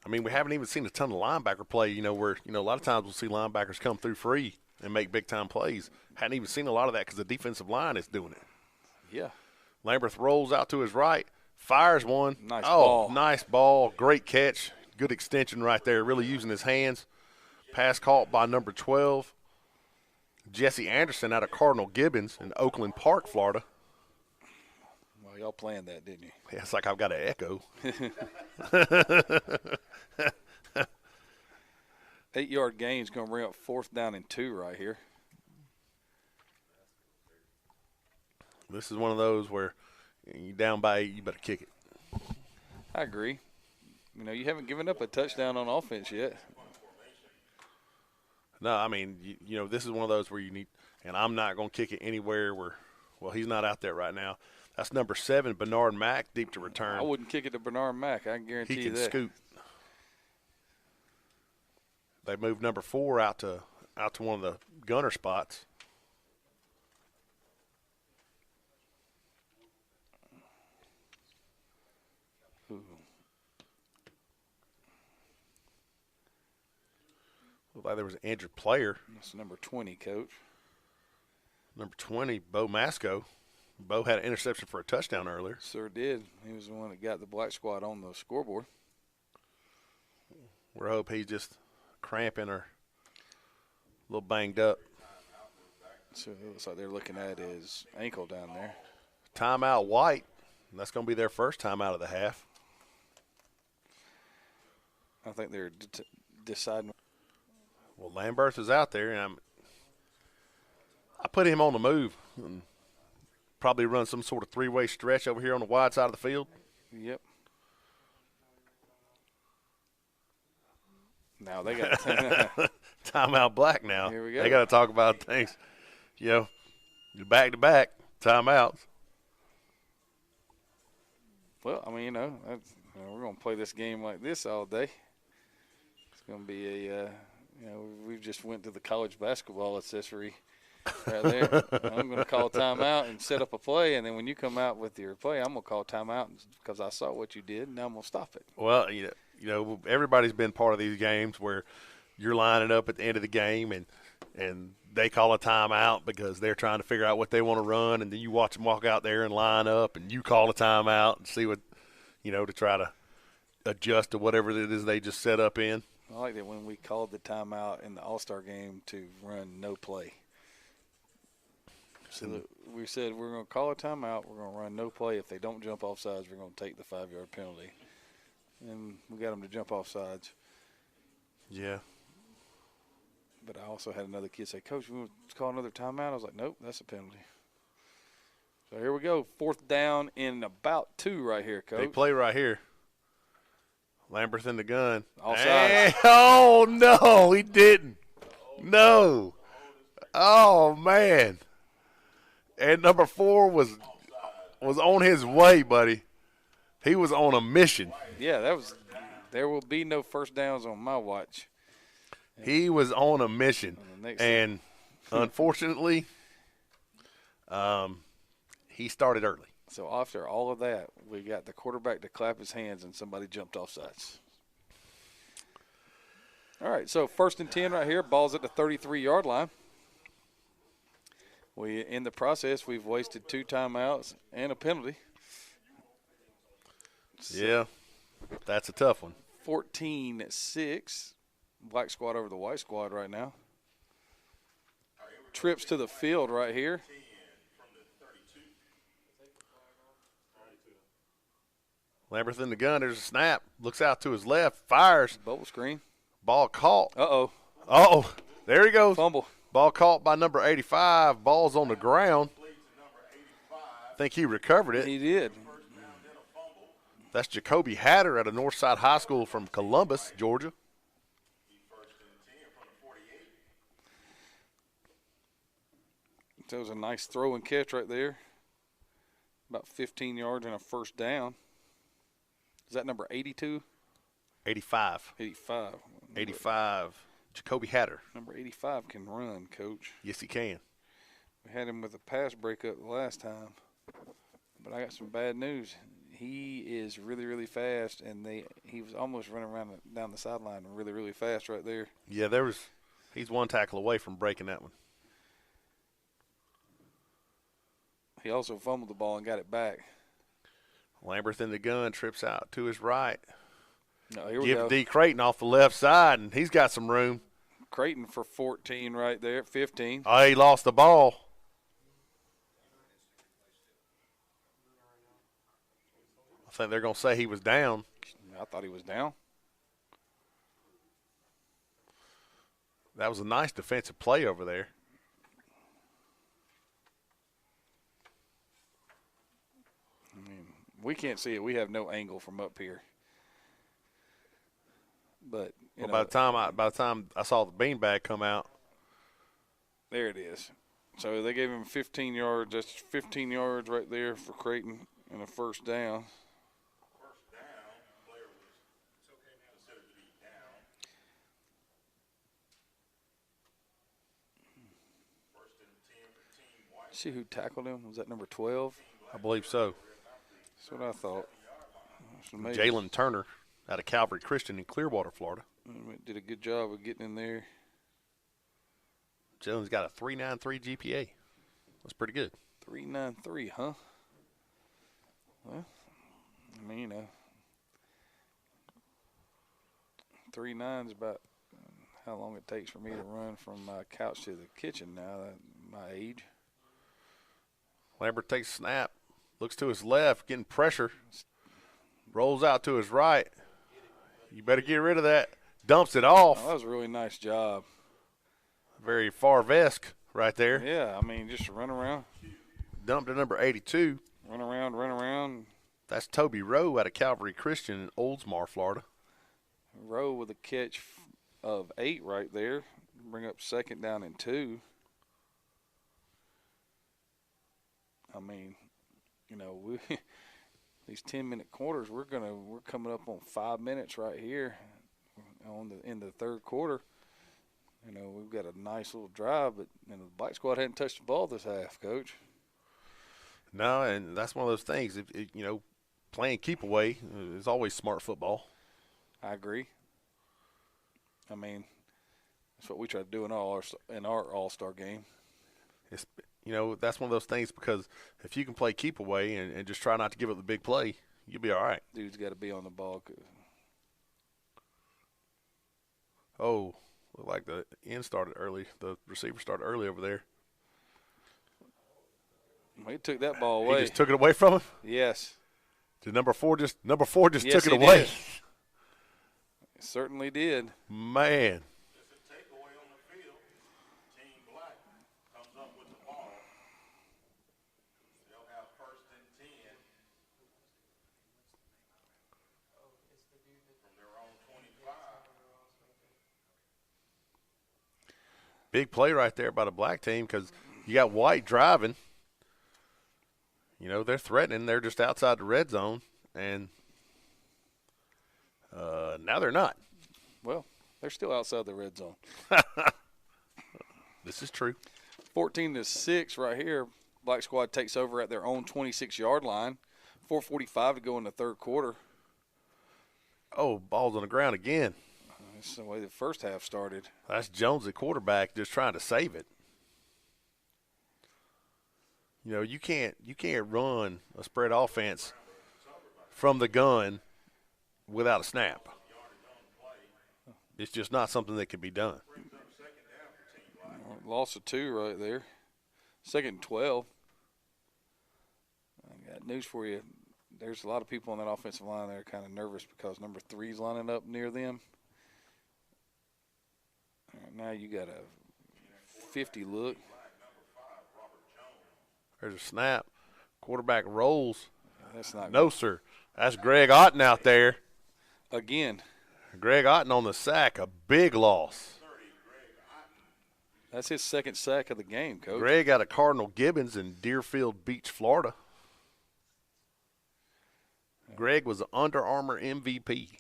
We haven't even seen a ton of linebacker play, where, a lot of times we'll see linebackers come through free and make big-time plays. Hadn't even seen a lot of that because the defensive line is doing it. Yeah. Lamberth rolls out to his right, fires one. Nice ball. Nice ball. Great catch. Good extension right there, really using his hands. Pass caught by number 12, Jessie Anderson out of Cardinal Gibbons in Oakland Park, Florida. Well, y'all planned that, didn't you? Yeah, it's like I've got an echo. 8-yard gain is going to bring up 4th down and 2 right here. This is one of those where you down by 8, you better kick it. I agree. You haven't given up a touchdown on offense yet. No, this is one of those where you need, and I'm not going to kick it anywhere where, he's not out there right now. That's number 7, Bernard Mack, deep to return. I wouldn't kick it to Bernard Mack. I can guarantee you that. He can scoot. They moved number 4 out to out to one of the gunner spots. Looked like there was an injured player. That's number 20, Coach. Number 20, Bo Masco. Bo had an interception for a touchdown earlier. Sure did. He was the one that got the black squad on the scoreboard. We hope he's just cramping or a little banged up. So it looks like they're looking at his ankle down there. Timeout White. That's going to be their first timeout of the half. I think they're deciding. Well, Lamberth is out there, and I put him on the move and probably run some sort of three-way stretch over here on the wide side of the field. Yep. Now they got timeout Black now. Here we go. They got to talk about things, back-to-back timeouts. Well, I mean, we're going to play this game like this all day. It's going to be we've just went to the college basketball accessory right there. I'm going to call timeout and set up a play, and then when you come out with your play, I'm going to call timeout because I saw what you did, and now I'm going to stop it. Well, everybody's been part of these games where you're lining up at the end of the game, and they call a timeout because they're trying to figure out what they want to run, and then you watch them walk out there and line up, and you call a timeout and see what, to try to adjust to whatever it is they just set up in. I like that when we called the timeout in the All-Star game to run no play. So we said we're going to call a timeout, we're going to run no play. If they don't jump off sides, we're going to take the 5-yard penalty. And we got them to jump off sides. Yeah. But I also had another kid say, Coach, we want to call another timeout? I was like, nope, that's a penalty. So here we go. 4th down in about 2 right here, Coach. They play right here. Lamberth in the gun. Offside. Oh, no, he didn't. No. Oh, man. And number 4 was on his way, buddy. He was on a mission. Yeah, there will be no first downs on my watch. He was on a mission. And unfortunately, he started early. So after all of that, we got the quarterback to clap his hands and somebody jumped off sides. All right, so 1st and 10 right here. Ball's at the 33-yard line. In the process, we've wasted 2 timeouts and a penalty. Yeah, that's a tough one. 14-6. Black squad over the white squad right now. Trips to the field right here. Lamberth in the gun. There's a snap. Looks out to his left. Fires. Bubble screen. Ball caught. Uh-oh. Oh, there he goes. Fumble. Ball caught by number 85. Ball's on the ground. I think he recovered it. He did. That's Jacoby Hatter at a Northside High School from Columbus, Georgia. That was a nice throw and catch right there. About 15 yards and a first down. Is that number 82? 85. 85. 85. Jacoby Hatter. Number 85 can run, Coach. Yes, he can. We had him with a pass breakup the last time. But I got some bad news. He is really, really fast, and he was almost running around down the sideline really, really fast right there. Yeah, he's one tackle away from breaking that one. He also fumbled the ball and got it back. Lamberth in the gun, trips out to his right. No, here we Give go. D. Creighton off the left side, and he's got some room. Creighton for 14 right there, 15. Oh, he lost the ball. I think they're going to say he was down. I thought he was down. That was a nice defensive play over there. I mean, we can't see it. We have no angle from up here. But By the time I saw the beanbag come out, there it is. So they gave him 15 yards. That's 15 yards right there for Creighton and a first down. First down, player was considered to be down. See who tackled him? Was that number 12? I believe so. That's what I thought. That's amazing. Malin Turner out of Calvary Christian in Clearwater, Florida. Did a good job of getting in there. Jalen's got a 3.93 GPA. That's pretty good. 3.93, huh? Well, I mean, 3.9 is about how long it takes for me to run from my couch to the kitchen now at my age. Lambert takes a snap, looks to his left, getting pressure, rolls out to his right. You better get rid of that. Dumps it off. Oh, that was a really nice job. Very Favre-esque right there. Yeah, I mean, just run around. Dumped to number 82. Run around. That's Toby Rowe out of Calvary Christian in Oldsmar, Florida. Rowe with a catch of 8 right there. Bring up 2nd down and 2. I mean, you know, these 10-minute quarters, we're coming up on 5 minutes right here in the third quarter. You know, we've got a nice little drive, but the Black squad hadn't touched the ball this half, Coach. No, and that's one of those things. You know, playing keep away is always smart football. I agree. I mean, that's what we try to do in our All-Star game. It's, you know, that's one of those things because if you can play keep away and just try not to give up the big play, you'll be all right. Dude's got to be on the ball. Oh, looked like the end started early. The receiver started early over there. He took that ball away. He just took it away from him? Yes. Did number four just Yes, took it he away? did. It certainly did. Man. It's a takeaway on the field. Team Black comes up with the ball. They'll have 1st and 10 from their own 25. Big play right there by the Black team because you got White driving. You know, they're threatening. They're just outside the red zone, and now they're not. Well, they're still outside the red zone. This is true. 14-6 right here. Black squad takes over at their own 26-yard line. 4:45 to go in the third quarter. Oh, ball's on the ground again. That's the way the first half started. That's Jones at quarterback just trying to save it. You know, you can't run a spread offense from the gun without a snap. It's just not something that can be done. Loss of 2 right there. 2nd and 12. I got news for you. There's a lot of people on that offensive line that are kind of nervous because number 3's lining up near them. All right, now you got a 50 look. There's a snap. Quarterback rolls. That's not No, sir. That's Greg Otten out there. Again, Greg Otten on the sack, a big loss. that's his 2nd sack of the game, Coach. Greg out of Cardinal Gibbons in Deerfield Beach, Florida. Greg was an Under Armour MVP.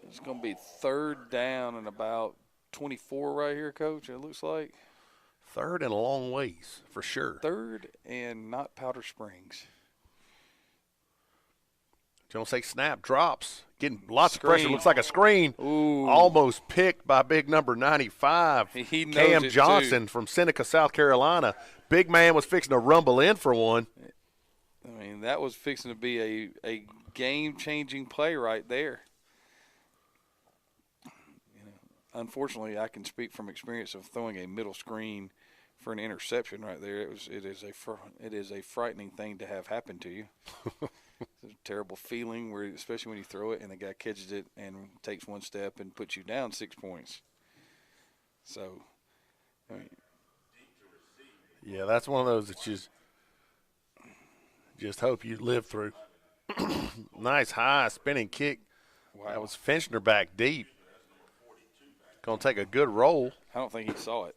It's going to be 3rd down and about 24 right here, Coach, it looks like. 3rd and a long ways, for sure. 3rd and not Powder Springs. Jones takes snap, drops, getting lots of pressure. Screen. Looks like a screen. Ooh. Almost picked by big number 95, He knows Cam it, Johnson from Seneca, South Carolina. Big man was fixing to rumble in for one. I mean, that was fixing to be a game-changing play right there. You know, unfortunately, I can speak from experience of throwing a middle screen for an interception right there. It is a frightening thing to have happen to you. It's a terrible feeling, especially when you throw it and the guy catches it and takes one step and puts you down 6 points. So, I mean, Yeah, that's one of those that you just hope you live through. Nice high spinning kick. wow. That was Finchner back deep. Going to take a good roll. I don't think he saw it.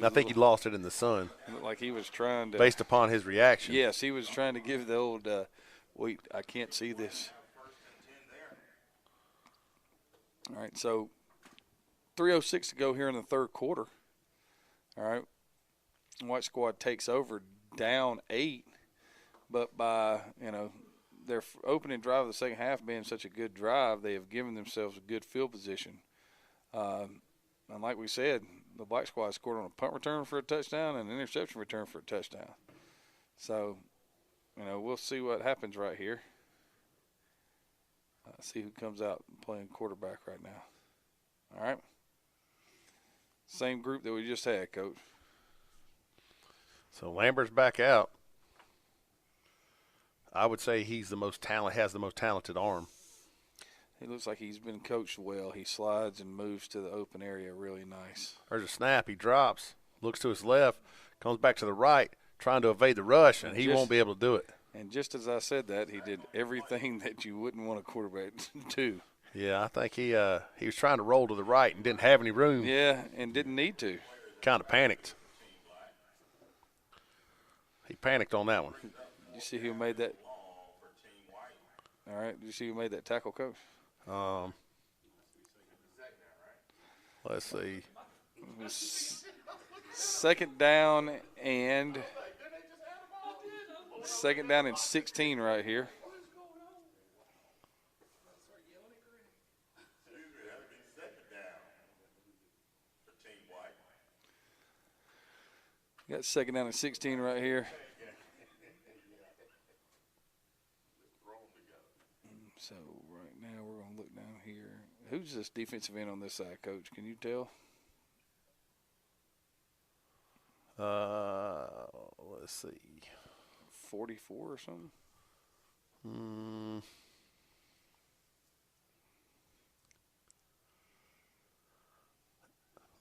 I think he lost it in the sun It looked like he was trying to. based upon his reaction. Yes, he was trying to give the old, wait, I can't see this. All right, so 3:06 to go here in the third quarter. All right. White squad takes over down 8, but by, their opening drive of the second half being such a good drive, they have given themselves a good field position. And like we said, the black squad scored on a punt return for a touchdown and an interception return for a touchdown. So, we'll see what happens right here. See who comes out playing quarterback right now. All right. Same group that we just had, Coach. So Lambert's back out. I would say he's the most has the most talented arm. He looks like he's been coached well. He slides and moves to the open area really nice. There's a snap. He drops, looks to his left, comes back to the right, trying to evade the rush, and he won't be able to do it. And just as I said that, he did everything that you wouldn't want a quarterback to do. Yeah, I think he was trying to roll to the right and didn't have any room. Yeah, and didn't need to. Kind of panicked. He panicked on that one. You see who made that? All right. You see who made that tackle, Coach? Let's see. It was second down and 16 right here. Got second down and 16 right here. So right now we're going to look down here. Who's this defensive end on this side, Coach? Can you tell? Let's see. 44 or something?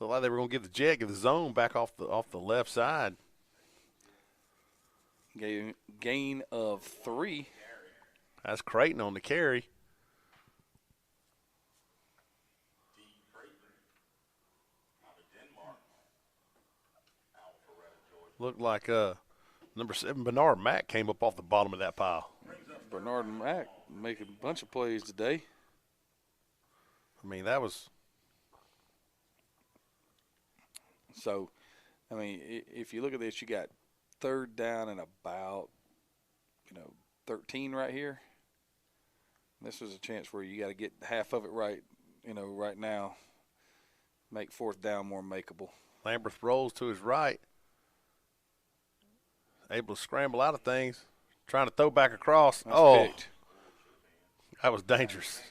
Looked like they were going to give the zone back off the left side. Gain of 3. That's Creighton on the carry. Looked like number 7 Bernard Mack came up off the bottom of that pile. Bernard Mack making a bunch of plays today. I mean, that was. So, I mean, if you look at this, you got third down and about, 13 right here. This was a chance where you got to get half of it right, right now. Make fourth down more makeable. Lambert rolls to his right. Able to scramble out of things. Trying to throw back across. Picked. That was dangerous.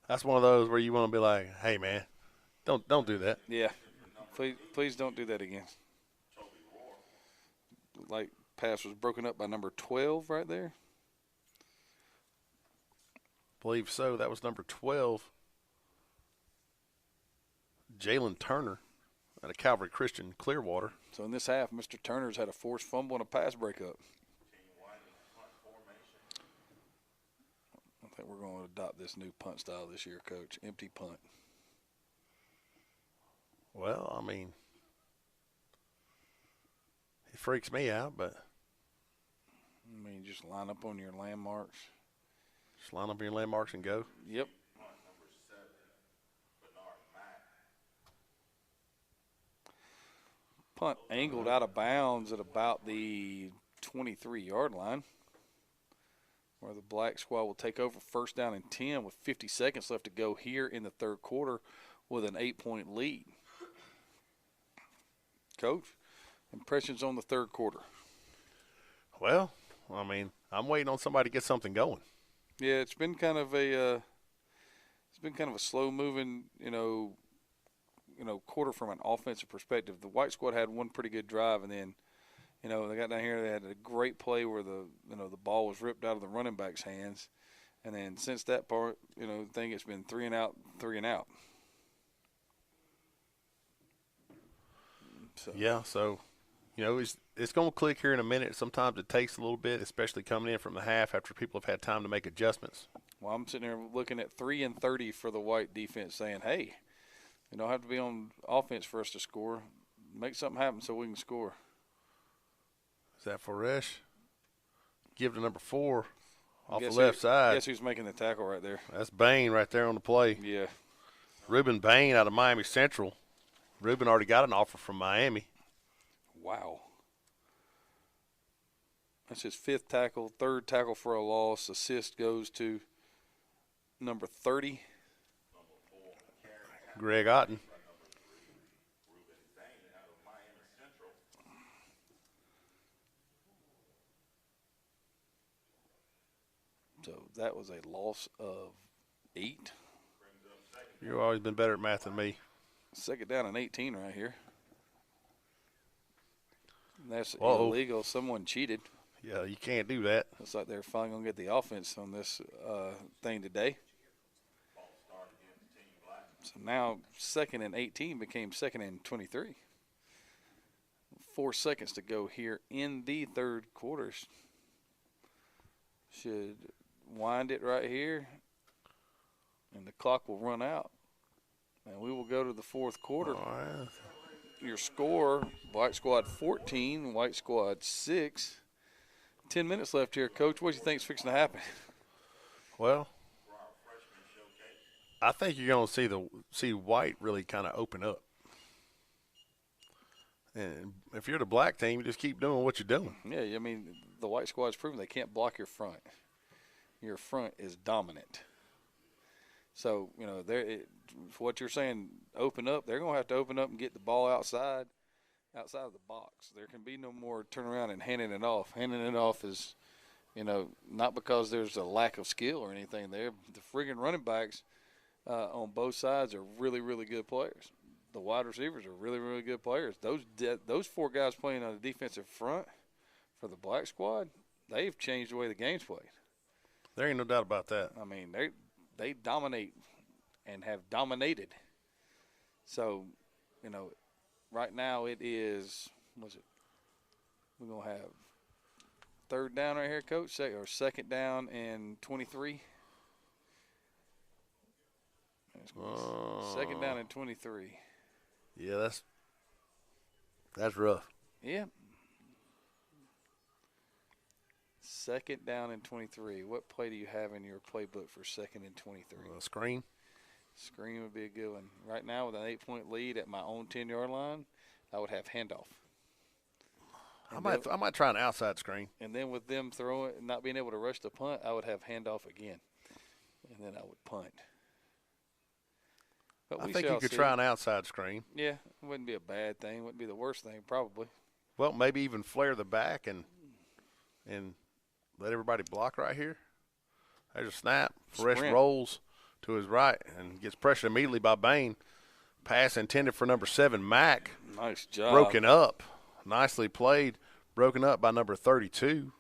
That's one of those where you want to be like, hey, man, don't do that. Yeah. Please don't do that again. Like, pass was broken up by number 12 right there. Believe so. That was number 12. Malin Turner at a Calvary Christian Clearwater. So in this half, Mr. Turner's had a forced fumble and a pass breakup. I think we're going to adopt this new punt style this year, Coach. Empty punt. Well, I mean, it freaks me out, but. I mean, just line up on your landmarks. Just line up your landmarks and go. Yep. Punt angled out of bounds at about the 23-yard line, where the black squad will take over first down and 10 with 50 seconds left to go here in the third quarter with an 8-point lead. Coach, impressions on the third quarter? Well, I mean, I'm waiting on somebody to get something going. Yeah, it's been kind of a slow-moving, quarter from an offensive perspective. The white squad had one pretty good drive, and then, they got down here. They had a great play where the ball was ripped out of the running back's hands, and then since that part, the thing it's been 3 and out. So. Yeah, so, it's going to click here in a minute. Sometimes it takes a little bit, especially coming in from the half after people have had time to make adjustments. Well, I'm sitting there looking at 3 and 30 for the white defense saying, hey, you don't have to be on offense for us to score. Make something happen so we can score. Is that Foresh? Give to number 4 off the left side. Guess who's making the tackle right there? That's Bain right there on the play. Yeah. Reuben Bain out of Miami Central. Ruben already got an offer from Miami. Wow. That's his 5th tackle, 3rd tackle for a loss. Assist goes to number 30. Greg Otten. So that was a loss of 8. You've always been better at math than me. 2nd down and 18 right here. That's Uh-oh. illegal. Someone cheated. Yeah, you can't do that. Looks like they're finally going to get the offense on this thing today. So now 2nd and 18 became 2nd and 23. 4 seconds to go here in the 3rd quarter. Should wind it right here, and the clock will run out. And we will go to the 4th quarter. All right. Your score, Black Squad 14, White Squad 6. 10 minutes left here, Coach. What do you think is fixing to happen? Well, I think you're going to see White really kind of open up. And if you're the black team, you just keep doing what you're doing. Yeah, I mean, the White Squad's proven they can't block your front. Your front is dominant. So, you know, for what you're saying, open up, they're going to have to open up and get the ball outside of the box. There can be no more turn around and handing it off. Handing it off is, you know, not because there's a lack of skill or anything there. The friggin' running backs on both sides are really, really good players. The wide receivers are really, really good players. Those 4 guys playing on the defensive front for the Black Squad, they've changed the way the game's played. There ain't no doubt about that. I mean, they dominate and have dominated. So, you know, right now it is, we're going to have 3rd down right here, Coach, or 2nd down and 23. 2nd down and 23. Yeah, that's rough. Yeah. 2nd down and 23. What play do you have in your playbook for 2nd and 23? Screen. Screen would be a good one. Right now, with an 8-point lead at my own 10-yard line, I would have handoff. I might try an outside screen. And then with them throwing, not being able to rush the punt, I would have handoff again, and then I would punt. But I think you could try an outside screen. Yeah, it wouldn't be a bad thing. Wouldn't be the worst thing, probably. Well, maybe even flare the back and let everybody block right here. There's a snap. Fresh rolls to his right and gets pressured immediately by Bain. Pass intended for number 7, Mack. Nice job. Broken up. Nicely played. Broken up by number 32.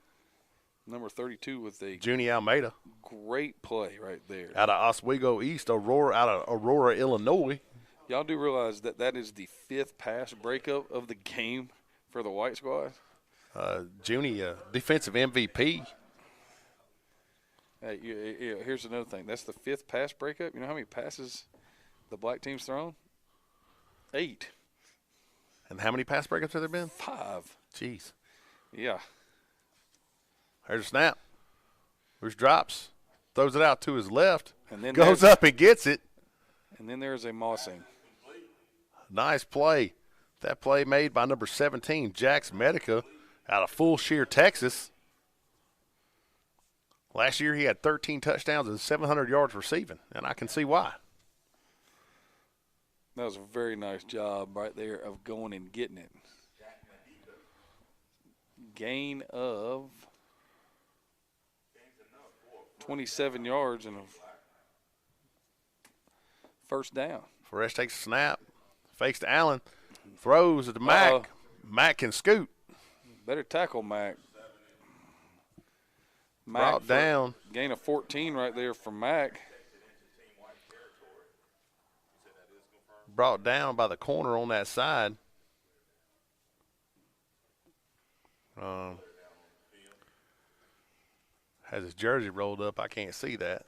Number 32 with a Junie Almeida. Great play right there. Out of Oswego East, out of Aurora, Illinois. Y'all do realize that is the 5th pass breakup of the game for the White Squad? Junie, defensive MVP. Hey, here's another thing. That's the 5th pass breakup. You know how many passes the black team's thrown? 8. And how many pass breakups have there been? 5. Jeez. Yeah. There's a snap. There's drops. Throws it out to his left. And then goes up and gets it. And then there's a mossing. Nice play. That play made by number 17, Jax Medica, out of Full Shear, Texas. Last year he had 13 touchdowns and 700 yards receiving, and I can see why. That was a very nice job right there of going and getting it. Gain of 27 yards and a first down. Fresh takes a snap, fakes to Allen, throws it to Mack. Mack can scoot. Better tackle, Mack. Brought down. Gain of 14 right there from Mack. Brought down by the corner on that side. Has his jersey rolled up. I can't see that.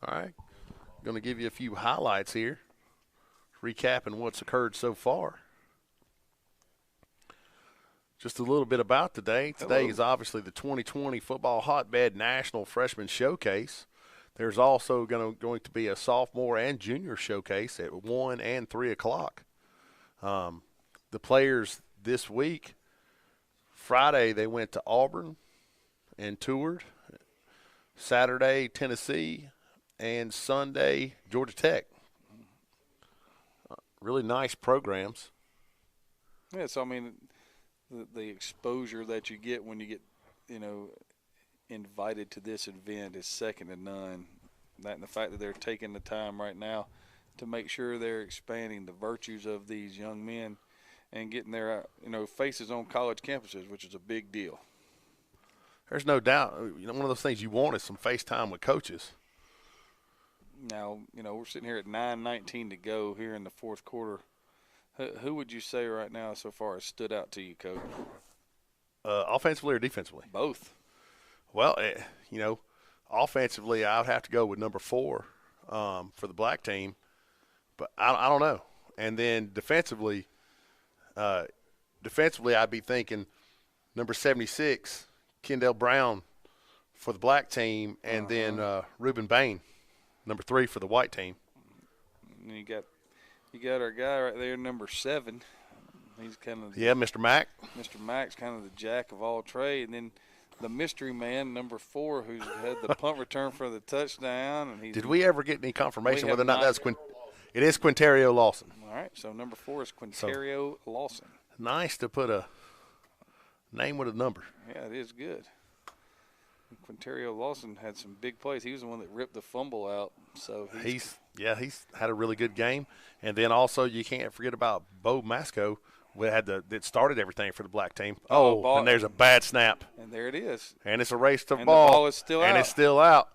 All right. Going to give you a few highlights here, recapping what's occurred so far. Just a little bit about today. Today Hello. is obviously the 2020 Football Hotbed National Freshman Showcase. There's also going to be a sophomore and junior showcase at 1 and 3 o'clock. The players this week, Friday they went to Auburn and toured. Saturday, Tennessee, and Sunday, Georgia Tech. Really nice programs. Yeah, so I mean, the exposure that you get when you get, invited to this event is second to none. That and the fact that they're taking the time right now to make sure they're expanding the virtues of these young men and getting their, faces on college campuses, which is a big deal. There's no doubt. One of those things you want is some face time with coaches. Now, we're sitting here at 9:19 to go here in the fourth quarter. Who would you say right now so far has stood out to you, Coach? Offensively or defensively? Both. Well, offensively, I would have to go with number 4 for the black team, but I don't know. And then defensively, I'd be thinking number 76, Kendall Brown for the black team, and then Reuben Bain, number 3 for the white team. And you got our guy right there, number 7. He's kind of Mr. Mack. Mr. Mack's kind of the jack of all trade, and then the mystery man, number 4, who's had the punt return for the touchdown. And Did we ever get any confirmation whether or not that's It is Quinterio Lawson. All right, so number 4 is Quinterio Lawson. Nice to put a name with a number. Yeah, it is good. Quinterio Lawson had some big plays. He was the one that ripped the fumble out. So he's had a really good game. And then also you can't forget about Bo Masco. That started everything for the black team. And there's a bad snap. And there it is. And it's a race to and ball. The ball is still out. And it's still out.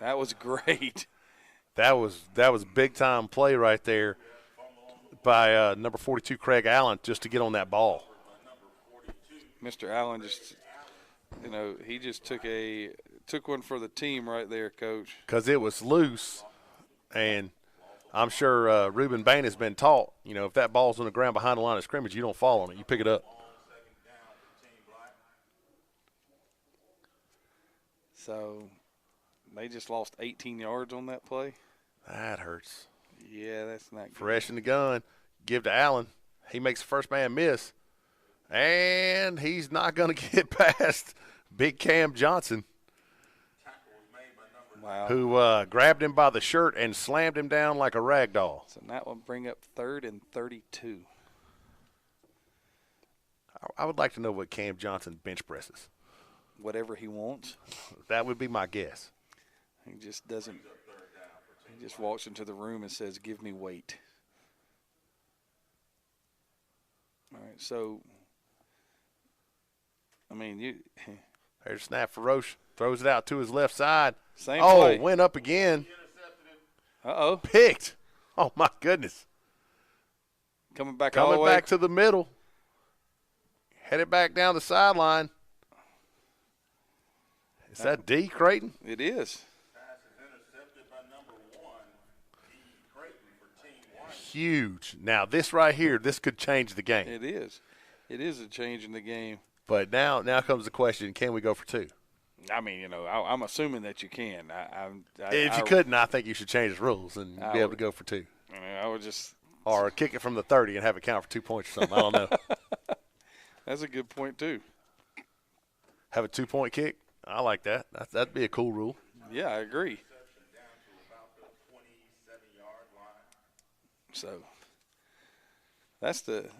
That was great. That was big time play right there by number 42 Craig Allen just to get on that ball. Mr. Allen just he just took one for the team right there, Coach. Because it was loose, and I'm sure Reuben Bain has been taught, if that ball's on the ground behind the line of scrimmage, you don't fall on it. You pick it up. So they just lost 18 yards on that play. That hurts. Yeah, that's not good. Fresh in the gun. Give to Allen. He makes the first man miss. And he's not going to get past Big Cam Johnson. Wow. Who grabbed him by the shirt and slammed him down like a rag doll. So that will bring up 3rd and 32. I would like to know what Cam Johnson bench presses. Whatever he wants. That would be my guess. He just doesn't. He just walks into the room and says, "Give me weight." All right, so There's a snap for Roche. Throws it out to his left side. Same play. Went up again. Uh-oh. Picked. Oh, my goodness. Coming back all the way. Coming back to the middle. Headed back down the sideline. Is that D, Creighton? It is. Huge. Now, this right here, this could change the game. It is. It is a change in the game. But now comes the question, can we go for 2? I'm assuming that you can. If you couldn't, I think you should change the rules and be able to go for 2. I would just – or kick it from the 30 and have it count for 2 points or something. I don't know. That's a good point, too. Have a 2-point kick? I like that. That'd be a cool rule. Yeah, I agree. So that's that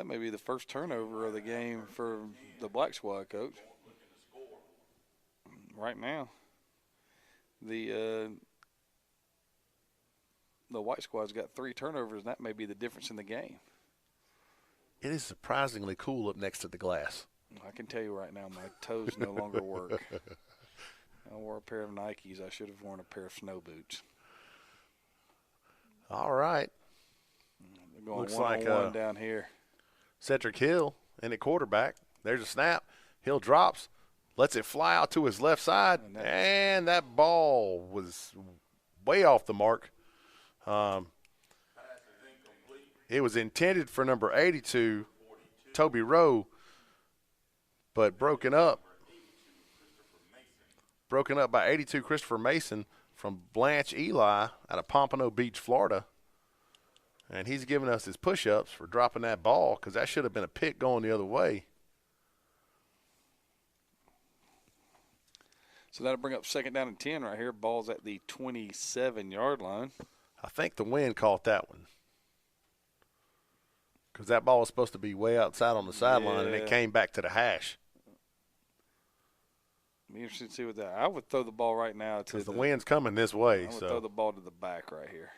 may be the first turnover of the game for the black squad, Coach. Right now, the white squad's got 3 turnovers, and that may be the difference in the game. It is surprisingly cool up next to the glass. I can tell you right now, my toes no longer work. I wore a pair of Nikes. I should have worn a pair of snow boots. All right. They're going Looks one-on-one like down here. Cedric Hill in at quarterback. There's a snap. Hill drops, lets it fly out to his left side, and that ball was way off the mark. It was intended for number 82, Toby Rowe, but broken up by 82 Christopher Mason from Blanche Eli out of Pompano Beach, Florida. And he's giving us his push-ups for dropping that ball because that should have been a pick going the other way. So that'll bring up 2nd down and 10 right here. Ball's at the 27-yard line. I think the wind caught that one because that ball was supposed to be way outside on the sideline, and it came back to the hash. Be interested to see what that. I would throw the ball right now to because the wind's coming this way. I would throw the ball to the back right here.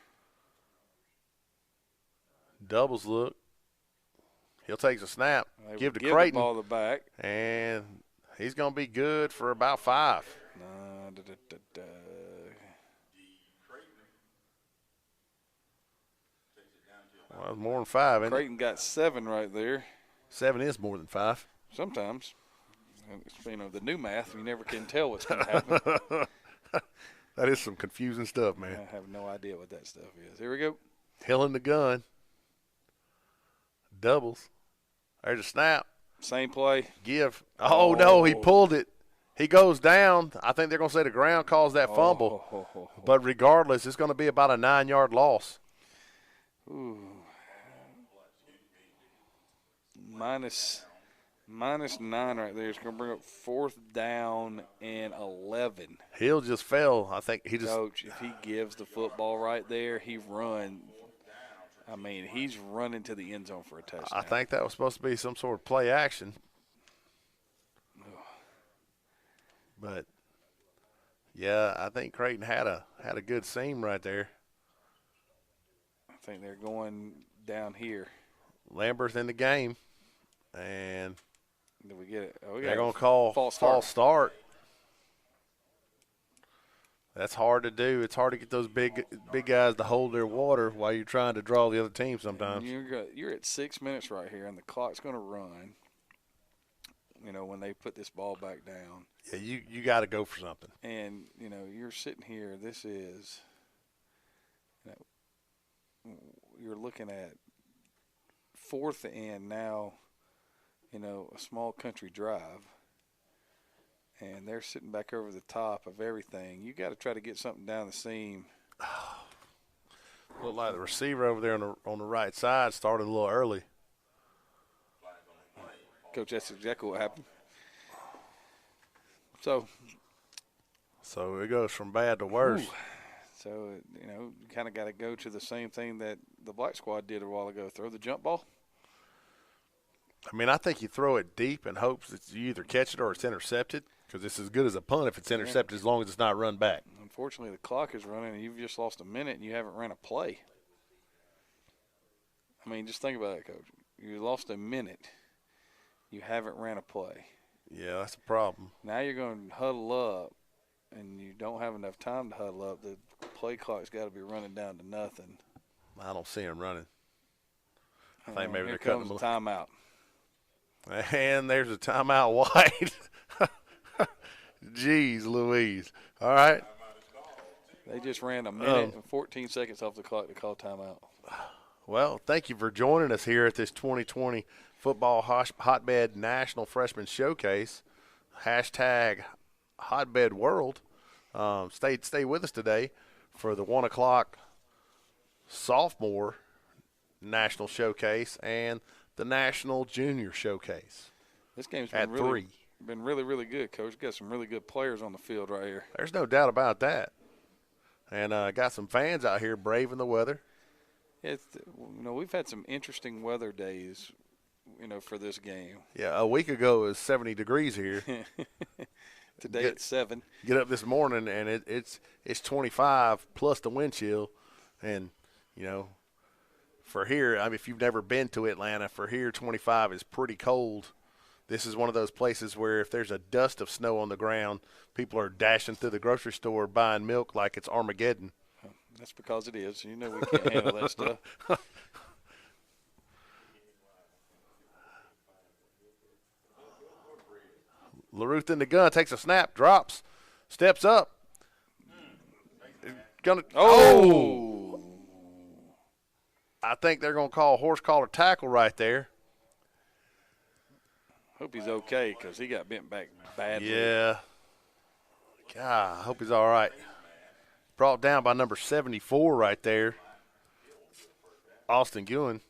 Doubles look. He'll take the snap. Give to Give Creighton. the ball to the back. And he's going to be good for about 5. Well, it's more than 5, isn't it? Creighton got 7 right there. 7 is more than 5. Sometimes. You know, the new math, you never can tell what's going to happen. That is some confusing stuff, man. I have no idea what that stuff is. Here we go. Hill in the gun. Doubles. There's a snap. Same play. Give. Oh, no, he pulled it. He goes down. I think they're going to say the ground caused that fumble. But regardless, it's going to be about a 9-yard loss. Ooh. Minus 9 right there. It's going to bring up 4th down and 11. Hill just fell. I think he just. Coach, if he gives the football right there, he run. I mean, he's running to the end zone for a touchdown. I think that was supposed to be some sort of play action. But yeah, I think Creighton had a good seam right there. I think they're going down here. Lambert's in the game, and did we get it? Oh, they're going to call false start. That's hard to do. It's hard to get those big guys to hold their water while you're trying to draw the other team sometimes. You're at 6 minutes right here, and the clock's going to run, you know, when they put this ball back down. Yeah, you got to go for something. And, you know, you're sitting here. This is, you know, you're looking at 4th and now, you know, a small country drive. And they're sitting back over the top of everything. You got to try to get something down the seam. Looked like the receiver over there on the right side started a little early. Coach, that's exactly what happened. So it goes from bad to worse. So, you know, you kind of got to go to the same thing that the black squad did a while ago, throw the jump ball. I mean, I think you throw it deep in hopes that you either catch it or it's intercepted, because it's as good as a punt if it's intercepted as long as it's not run back. Unfortunately, the clock is running, and you've just lost a minute, and you haven't ran a play. I mean, just think about it, Coach. You lost a minute. You haven't ran a play. Yeah, that's a problem. Now you're going to huddle up, and you don't have enough time to huddle up. The play clock's got to be running down to nothing. I don't see him running. I think maybe here they're cutting comes them. the timeout. And there's a timeout wide. Jeez Louise. All right. They just ran a minute and 14 seconds off the clock to call timeout. Well, thank you for joining us here at this 2020 Football Hotbed National Freshman Showcase. #Hotbed World. Stay with us today for the 1 o'clock Sophomore National Showcase and the National Junior Showcase. This game's been really, really good, Coach. Got some really good players on the field right here. There's no doubt about that. And got some fans out here braving the weather. We've had some interesting weather days, for this game. Yeah, a week ago it was 70 degrees here. Today it's 7. Get up this morning and it's 25 plus the wind chill, and for here, I mean, if you've never been to Atlanta, for here 25 is pretty cold. This is one of those places where if there's a dust of snow on the ground, people are dashing through the grocery store buying milk like it's Armageddon. That's because it is. We can't handle that stuff. LaRuth in the gun, takes a snap, drops, steps up. I think they're going to call horse collar tackle right there. Hope he's okay because he got bent back badly. Yeah. God, I hope he's all right. Brought down by number 74 right there. Austin Guin.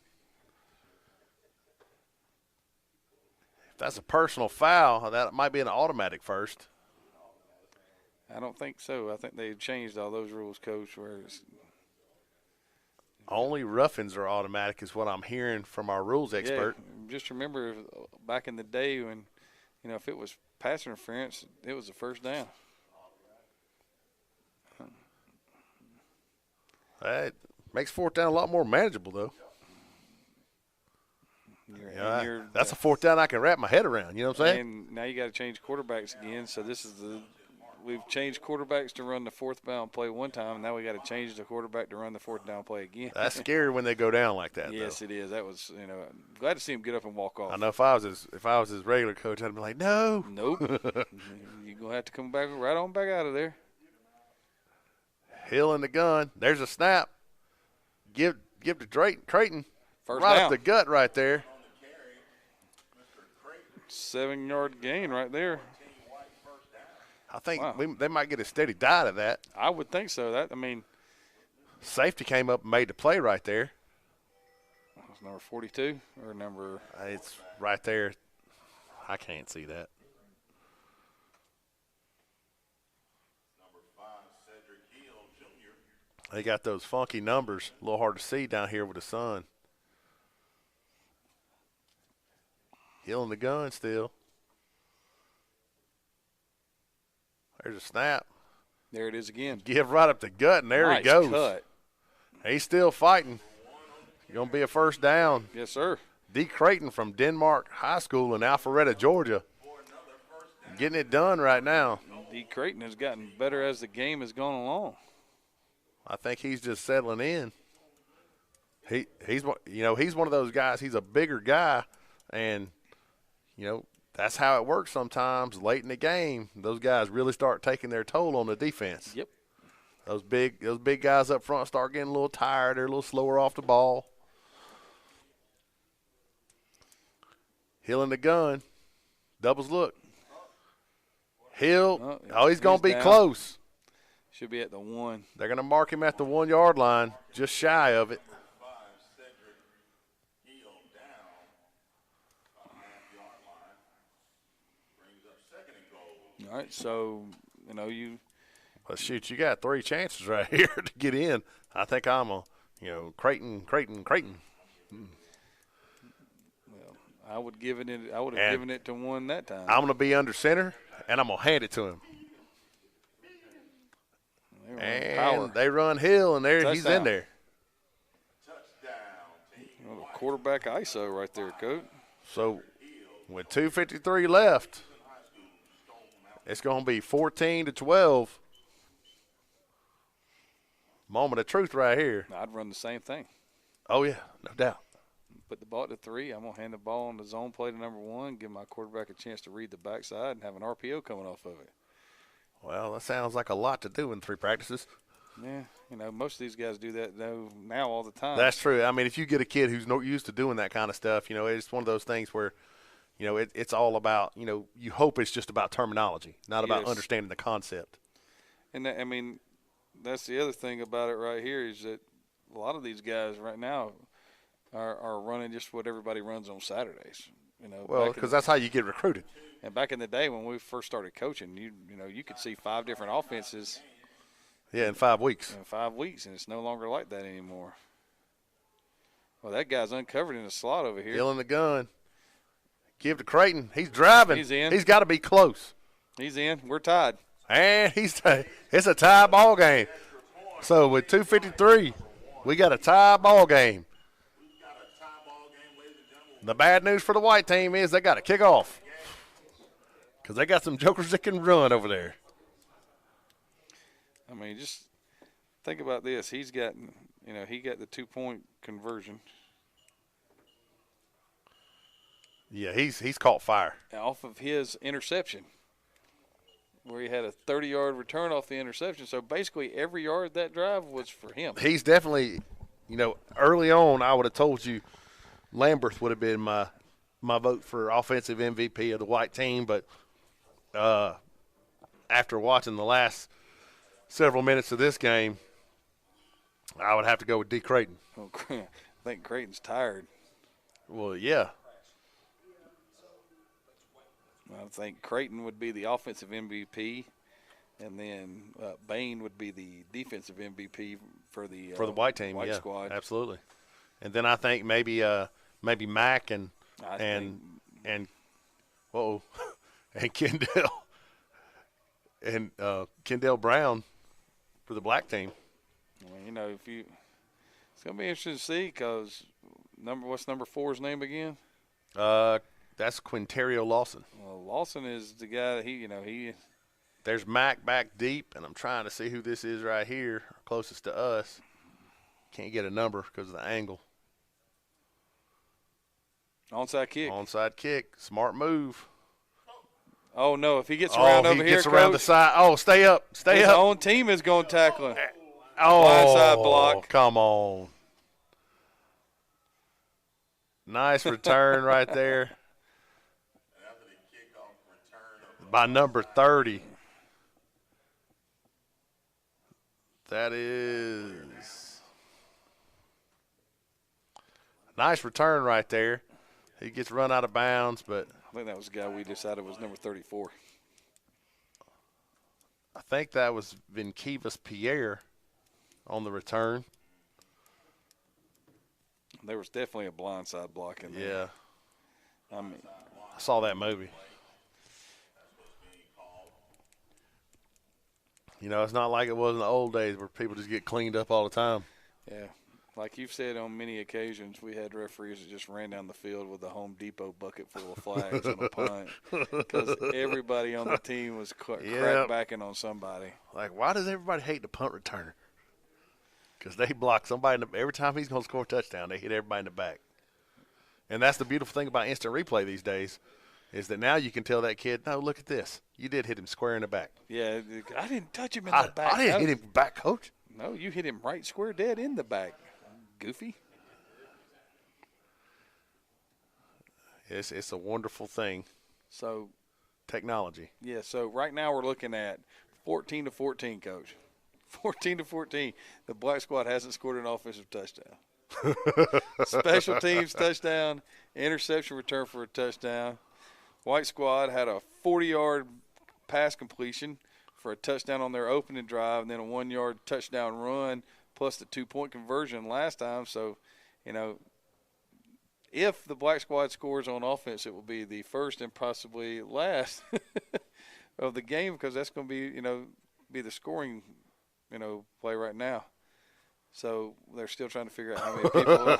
If that's a personal foul, that might be an automatic first. I don't think so. I think they changed all those rules, Coach, where it's Only roughings are automatic is what I'm hearing from our rules expert. Yeah, just remember back in the day when, if it was pass interference, it was a first down. That makes fourth down a lot more manageable, though. That's a fourth down I can wrap my head around. You know what I'm saying? And now you got to change quarterbacks again. So we've changed quarterbacks to run the fourth down play one time. And now we got to change the quarterback to run the fourth down play again. That's scary when they go down like that. Yes, though. it is. That was, glad to see him get up and walk off. I know if I was his regular coach, I'd be like, no. Nope. You're gonna have to come back right on back out of there. Hill in the gun. There's a snap. Give to Creighton. First right down. up the gut right there. 7-yard gain right there. I think they might get a steady diet of that. I would think so. Safety came up and made the play right there. That's number 42 or number. It's right there. I can't see that. They got those funky numbers. A little hard to see down here with the sun. Hill in the gun still. There's a snap. There it is again. Give right up the gut, and there Nice he goes. Cut. He's still fighting. Going to be a first down. Yes, sir. D. Creighton from Denmark High School in Alpharetta, Georgia. Getting it done right now. D. Creighton has gotten better as the game has gone along. I think he's just settling in. He's one of those guys. He's a bigger guy, and that's how it works sometimes. Late in the game, those guys really start taking their toll on the defense. Yep. Those big guys up front start getting a little tired. They're a little slower off the ball. Hill in the gun. Doubles look. Hill. He's going to be down. close. Should be at the 1. They're going to mark him at the 1 yard line, just shy of it. All right, so, you – Well, shoot, you got 3 chances right here to get in. I think I'm Creighton. Well, I would have given it to 1 that time. I'm going to be under center, and I'm going to hand it to him. And they run Hill, and he's in there. Quarterback ISO right there, Coach. So with 2:53 left, it's going to be 14-12. Moment of truth right here. I'd run the same thing. Oh, yeah, no doubt. Put the ball at the 3. I'm going to hand the ball on the zone play to number 1, give my quarterback a chance to read the backside and have an RPO coming off of it. Well, that sounds like a lot to do in 3 practices. Yeah, most of these guys do that now all the time. That's true. I mean, if you get a kid who's not used to doing that kind of stuff, it's one of those things where, it's all about, you hope it's just about terminology, not about understanding the concept. And that's the other thing about it right here is that a lot of these guys right now are running just what everybody runs on Saturdays. Well, because that's how you get recruited. And back in the day when we first started coaching, you could see 5 different offenses. Yeah, in 5 weeks. In 5 weeks, and it's no longer like that anymore. Well, that guy's uncovered in the slot over here. Hill in the gun. Give to Creighton. He's driving. He's in. He's got to be close. He's in. We're tied. And it's a tie ball game. So with 2:53, we got a tie ball game. The bad news for the white team is they got to kick off because they got some jokers that can run over there. Just think about this. He got the 2-point conversion. Yeah, he's caught fire. Off of his interception where he had a 30-yard return off the interception. So basically every yard that drive was for him. He's definitely, early on I would have told you Lamberth would have been my my vote for offensive MVP of the white team, but after watching the last several minutes of this game, I would have to go with D. Creighton. Oh, I think Creighton's tired. Well, yeah. I think Creighton would be the offensive MVP, and then Bain would be the defensive MVP for the white team, white yeah, squad. Absolutely. And then I think maybe Mack and Kendall and Kendall Brown for the black team. Well, it's gonna be interesting to see because what's number 4's name again? That's Quinterio Lawson. Well, Lawson is the guy that he. There's Mack back deep, and I'm trying to see who this is right here, closest to us. Can't get a number because of the angle. Onside kick. Onside kick. Smart move. Oh, no. If he gets around over here, he gets around the side. Oh, stay up. Stay his up. own team is going to tackle him. Oh, blindside block. Come on. Nice return right there by number 30. That is a nice return right there. He gets run out of bounds, but I think that was the guy we decided was number 34. I think that was Vinkivas Pierre on the return. There was definitely a blindside block in there. Yeah. I mean, I saw that movie. It's not like it was in the old days where people just get cleaned up all the time. Yeah. Like you've said on many occasions, we had referees that just ran down the field with a Home Depot bucket full of flags on a punt because everybody on the team was crackbacking on somebody. Like, why does everybody hate the punt returner? Because they block somebody every time he's going to score a touchdown, they hit everybody in the back. And that's the beautiful thing about instant replay these days is that now you can tell that kid, no, look at this. You did hit him square in the back. Yeah, I didn't touch him in the back. I didn't hit him back, coach. No, you hit him right square dead in the back. Goofy. It's a wonderful thing. So technology. Yeah, so right now we're looking at 14-14, Coach. 14-14. The black squad hasn't scored an offensive touchdown. Special teams touchdown, interception return for a touchdown. White squad had a 40-yard pass completion for a touchdown on their opening drive and then a 1-yard touchdown run plus the 2-point conversion last time. So, if the black squad scores on offense, it will be the first and possibly last of the game because that's going to be the scoring, play right now. So they're still trying to figure out how many people.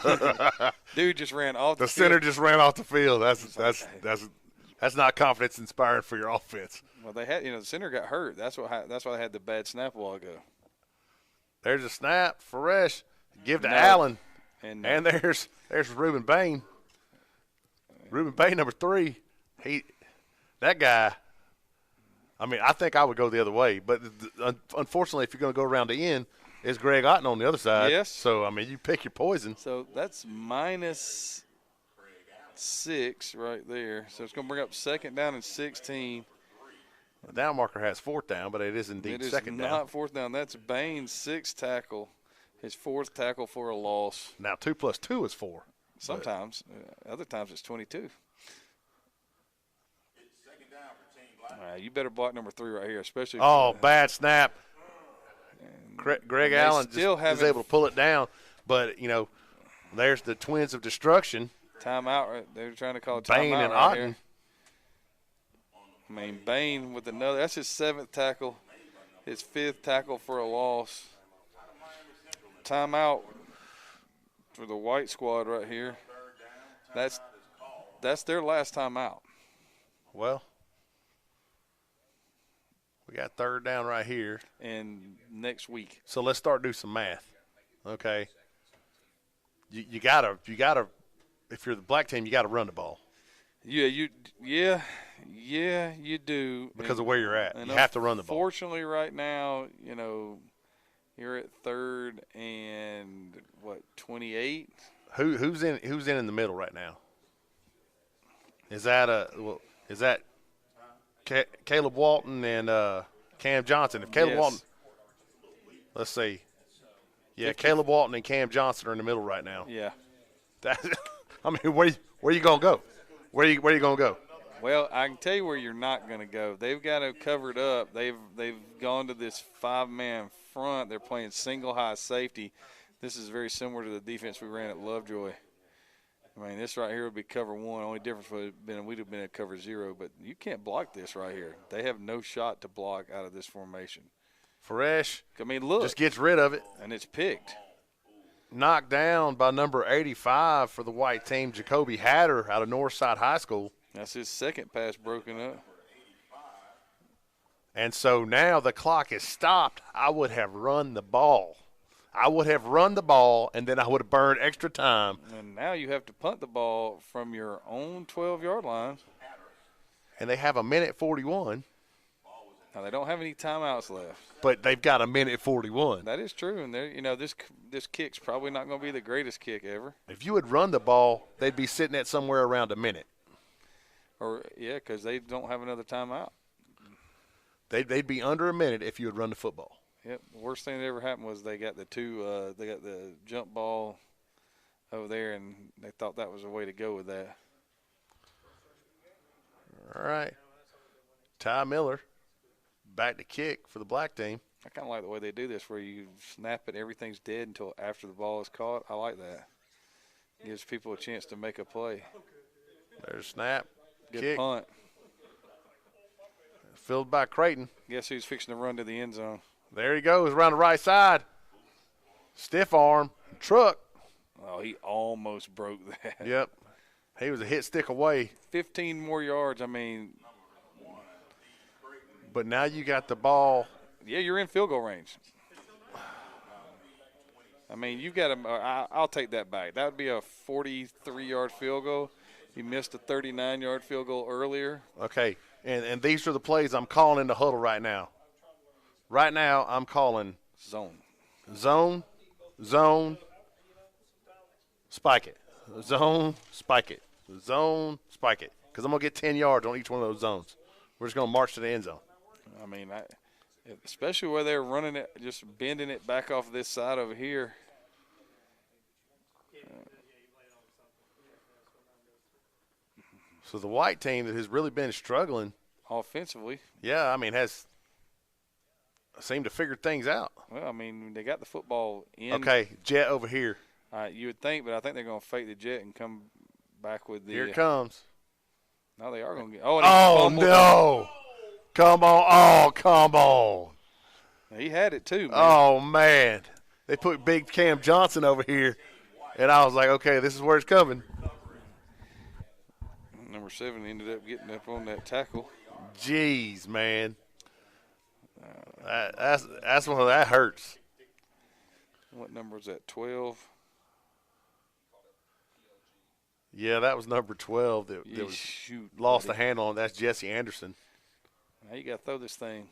Dude just ran off the field. Center just ran off the field. That's not confidence inspiring for your offense. Well, they had the center got hurt. That's why they had the bad snap a while ago. There's a snap, Faresh. Give to Allen. And there's Reuben Bain. Reuben Bain, number 3. That guy. I mean, I think I would go the other way, but unfortunately, if you're going to go around the end, it's Greg Otten on the other side. Yes. So I mean, you pick your poison. So that's -6 right there. So it's going to bring up second down and 16. The down marker has fourth down, but it is indeed second down. It is not fourth down. That's Bain's 6th tackle, his 4th tackle for a loss. Now 2 + 2 is 4. Sometimes, other times it's 22. You better block number 3 right here, especially. Bad snap. Greg Allen is able to pull it down, but there's the twins of destruction. Timeout. Right? They're trying to call a timeout Bain and right Otten. here. I mean, Bain with another. That's his 7th tackle, his 5th tackle for a loss. Timeout for the white squad right here. That's their last timeout. Well, we got third down right here. And next week. So let's start do some math. Okay. You gotta if you're the black team, you gotta run the ball. Yeah, you do. Because of where you're at. You have to run the ball. Fortunately right now, you're at 3rd and 28. Who's in the middle right now? Is that Caleb Walton and Cam Johnson? If Caleb Yes. Walton, let's see. Yeah, Caleb Walton and Cam Johnson are in the middle right now. Yeah. I mean, where you gonna go? Where you gonna go? Well, I can tell you where you're not going to go. They've got it covered up. They've gone to this 5-man front. They're playing single high safety. This is very similar to the defense we ran at Lovejoy. I mean, this right here would be cover 1. Only difference would have been we'd have been at cover 0. But you can't block this right here. They have no shot to block out of this formation. Fresh. I mean, look. Just gets rid of it. And it's picked. Knocked down by number 85 for the white team, Jacoby Hatter out of Northside High School. That's his second pass broken up. And so now the clock is stopped. I would have run the ball. And then I would have burned extra time. And now you have to punt the ball from your own 12-yard line. And they have a minute 41. Now, they don't have any timeouts left. But they've got a minute 41. That is true. And, this kick's probably not going to be the greatest kick ever. If you would run the ball, they'd be sitting at somewhere around a minute. Because they don't have another timeout. They'd be under a minute if you would run the football. Yep. The worst thing that ever happened was they got the jump ball over there, and they thought that was the way to go with that. All right. Ty Miller back to kick for the black team. I kind of like the way they do this, where you snap it, everything's dead until after the ball is caught. I like that. Gives people a chance to make a play. There's a snap. Good kick. punt. Filled by Creighton. Guess who's fixing to run to the end zone? There he goes around the right side. Stiff arm. Truck. Oh, he almost broke that. Yep. He was a hit stick away. 15 more yards. I mean. But now you got the ball. Yeah, you're in field goal range. I mean, you've got I'll take that back. That would be a 43-yard field goal. He missed a 39-yard field goal earlier. Okay, and these are the plays I'm calling in the huddle right now. Right now, I'm calling Zone, spike it. Zone, spike it. Zone, spike it. Because I'm going to get 10 yards on each one of those zones. We're just going to march to the end zone. I mean, especially where they're running it, just bending it back off this side over here. So the white team that has really been struggling. Offensively. Yeah, I mean, has seemed to figure things out. Well, I mean, they got the football in. Okay, jet over here. You would think, but I think they're going to fake the jet and come back with the. Here it comes. No, they are going to get. Oh, no. Come on. Oh, come on. He had it too, man. Oh, man. They put big Cam Johnson over here, and I was like, okay, this is where it's coming. Number 7 ended up getting up on that tackle. Jeez, man. That's one that hurts. What number was that, 12? Yeah, that was number 12 that was lost the handle on. That's Jessie Anderson. Now you got to throw this thing.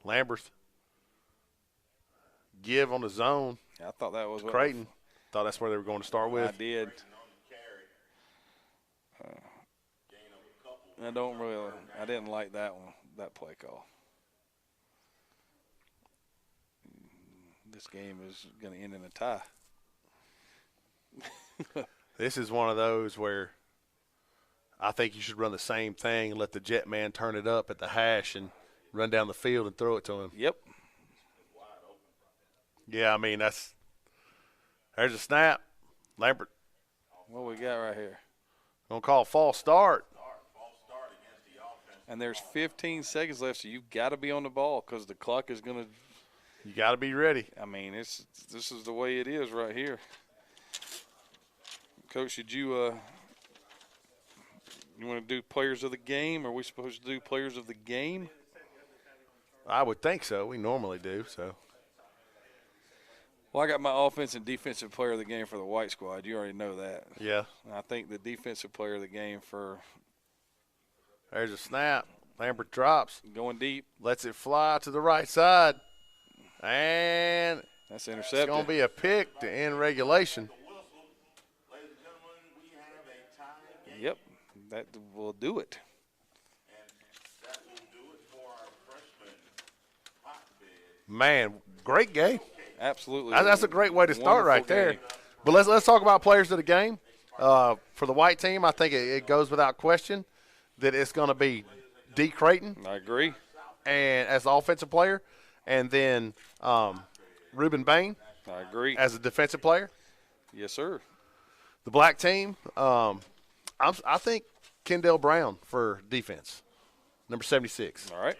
Lambert. Give on the zone. I thought that was Creighton. Thought that's where they were going to start with. I did. I didn't like that one, that play call. This game is going to end in a tie. This is one of those where I think you should run the same thing and let the jet man turn it up at the hash and run down the field and throw it to him. Yep. Yeah, I mean, there's a snap. Lambert. What we got right here? Gonna call a false start. And there's 15 seconds left, so you've got to be on the ball because the clock is going to. You got to be ready. I mean, this is the way it is right here. Coach, did you want to do players of the game? Are we supposed to do players of the game? I would think so. We normally do, so. Well, I got my offensive and defensive player of the game for the white squad. You already know that. Yeah. I think the defensive player of the game for. There's a snap. Lambert drops. Going deep. Lets it fly to the right side. And that's intercepted. It's going to be a pick to end regulation. that will do it. And that will do it for our freshman hotbed. Man, great game. Absolutely. That's a great way to start right Wonderful there. game. But let's talk about players of the game. For the white team, I think it goes without question that it's going to be D. Creighton, I agree. and as the offensive player, and then Reuben Bain I agree. as a defensive player. Yes, sir. The black team, I think Kendall Brown for defense, number 76. All right.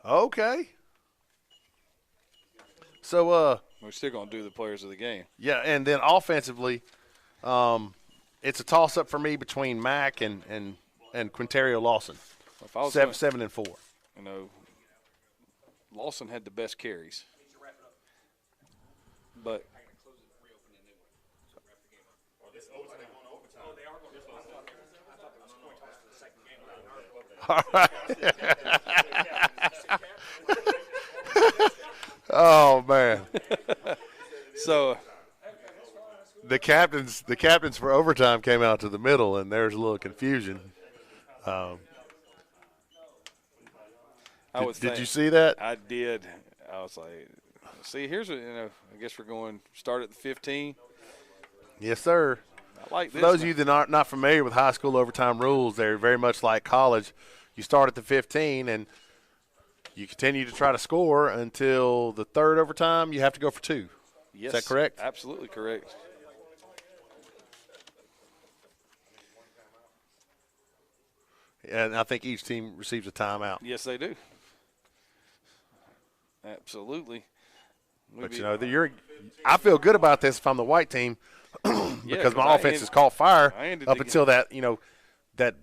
Okay. So, We're still going to do the players of the game. yeah, and then offensively, it's a toss-up for me between Mack and Quinterio Lawson, If I was 7 and 4. you know, Lawson had the best carries. But All right. Oh man, so the captains for overtime came out to the middle, and there's a little confusion. I would Did think you see that? I did. I was like, see, here's a, I guess we're going start at the 15. Yes, sir. I like For this. those of you that aren't not familiar with high school overtime rules, they're very much like college. You start at the 15, and you continue to try to score until the third overtime. You have to go for 2. Yes, that correct? Absolutely correct. And I think each team receives a timeout. Yes, they do. Absolutely. But you know, I feel good about this if I'm the white team because my I offense ended- has caught fire I ended up the until that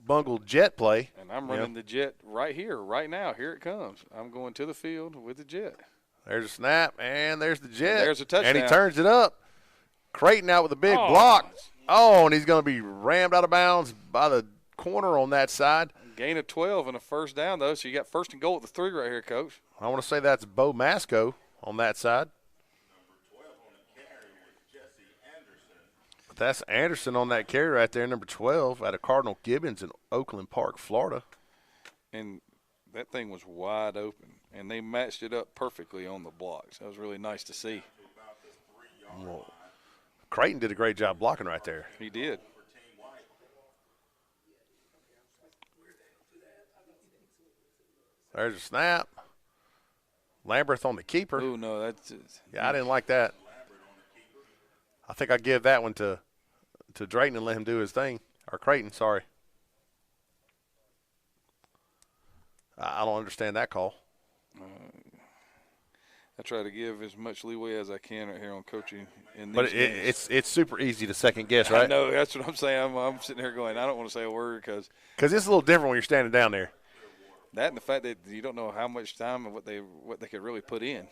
bungled jet play. And I'm running the jet right here, right now. Here it comes. I'm going to the field with the jet. There's a snap, and there's the jet. And there's a touchdown. And he turns it up. Creighton out with a big Oh. block. Oh, and he's going to be rammed out of bounds by the corner on that side. Gain of 12 and a first down, though. So you got first and goal at the 3 right here, Coach. I want to say that's Bo Masco on that side. Number 12 on the carry was Jessie Anderson. That's Anderson on that carry right there, number 12, out of Cardinal Gibbons in Oakland Park, Florida. And that thing was wide open. And they matched it up perfectly on the blocks. That was really nice to see. Well, Creighton did a great job blocking right there. He did. There's a snap. Lamberth on the keeper. Oh, no, that's Yeah, I didn't like that. I think I give that one to Drayton and let him do his thing. Or Creighton, sorry. I don't understand that call. I try to give as much leeway as I can right here on coaching in these But games. it's super easy to second guess, I right? know, that's what I'm saying. I'm sitting here going, I don't want to say a word because Because it's a little different when you're standing down there. that and the fact that you don't know how much time and what they could really put in.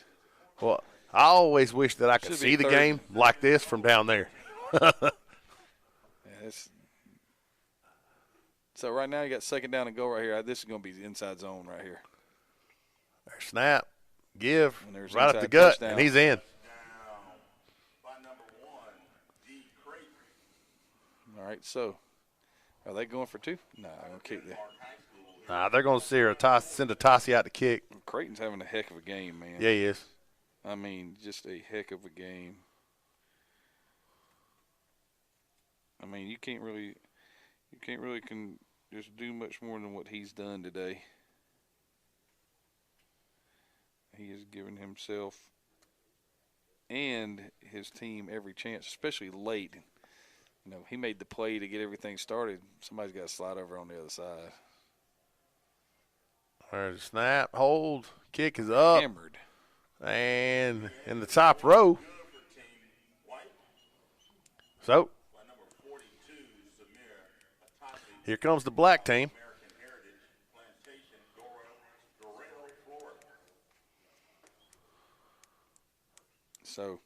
Well, I always wish that I could Should be see the third. game like this from down there. Yeah, so right now you got second down and go right here. This is going to be the inside zone right here. There's snap, give, And there's right up inside the gut, touchdown. and he's in. Down by number 1, D. Creighton. All right, so are they going for 2? No, I'm going to keep that. Nah, they're going to send a Tossie out to kick. Creighton's having a heck of a game, man. Yeah, he is. I mean, just a heck of a game. I mean, you can't really just do much more than what he's done today. He has given himself and his team every chance, especially late. You know, he made the play to get everything started. Somebody's got to slide over on the other side. There's a snap, hold, kick is up, Hammered. and in the top row. So, By number 42, Samir Atasi. here comes the black team. American Heritage Plantation, Dorado, Florida. So,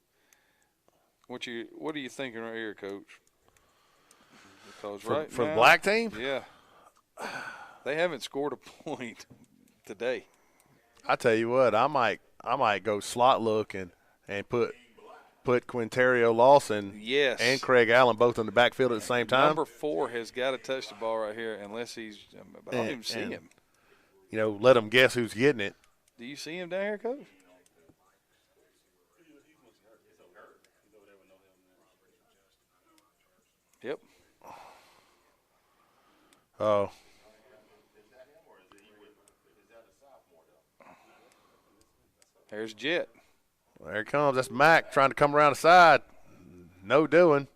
what are you thinking right here, Coach? Because For, right for the now- black team, Yeah. They haven't scored a point today. I tell you what, I might go slot look and put put Quinterio Lawson Yes. and Craig Allen both in the backfield at the same time. Number 4 has got to touch the ball right here unless he's – I don't even see him. You know, let them guess who's getting it. Do you see him down here, Coach? Yep. Oh. There's Jet. There it comes. That's Mac trying to come around the side. No doing.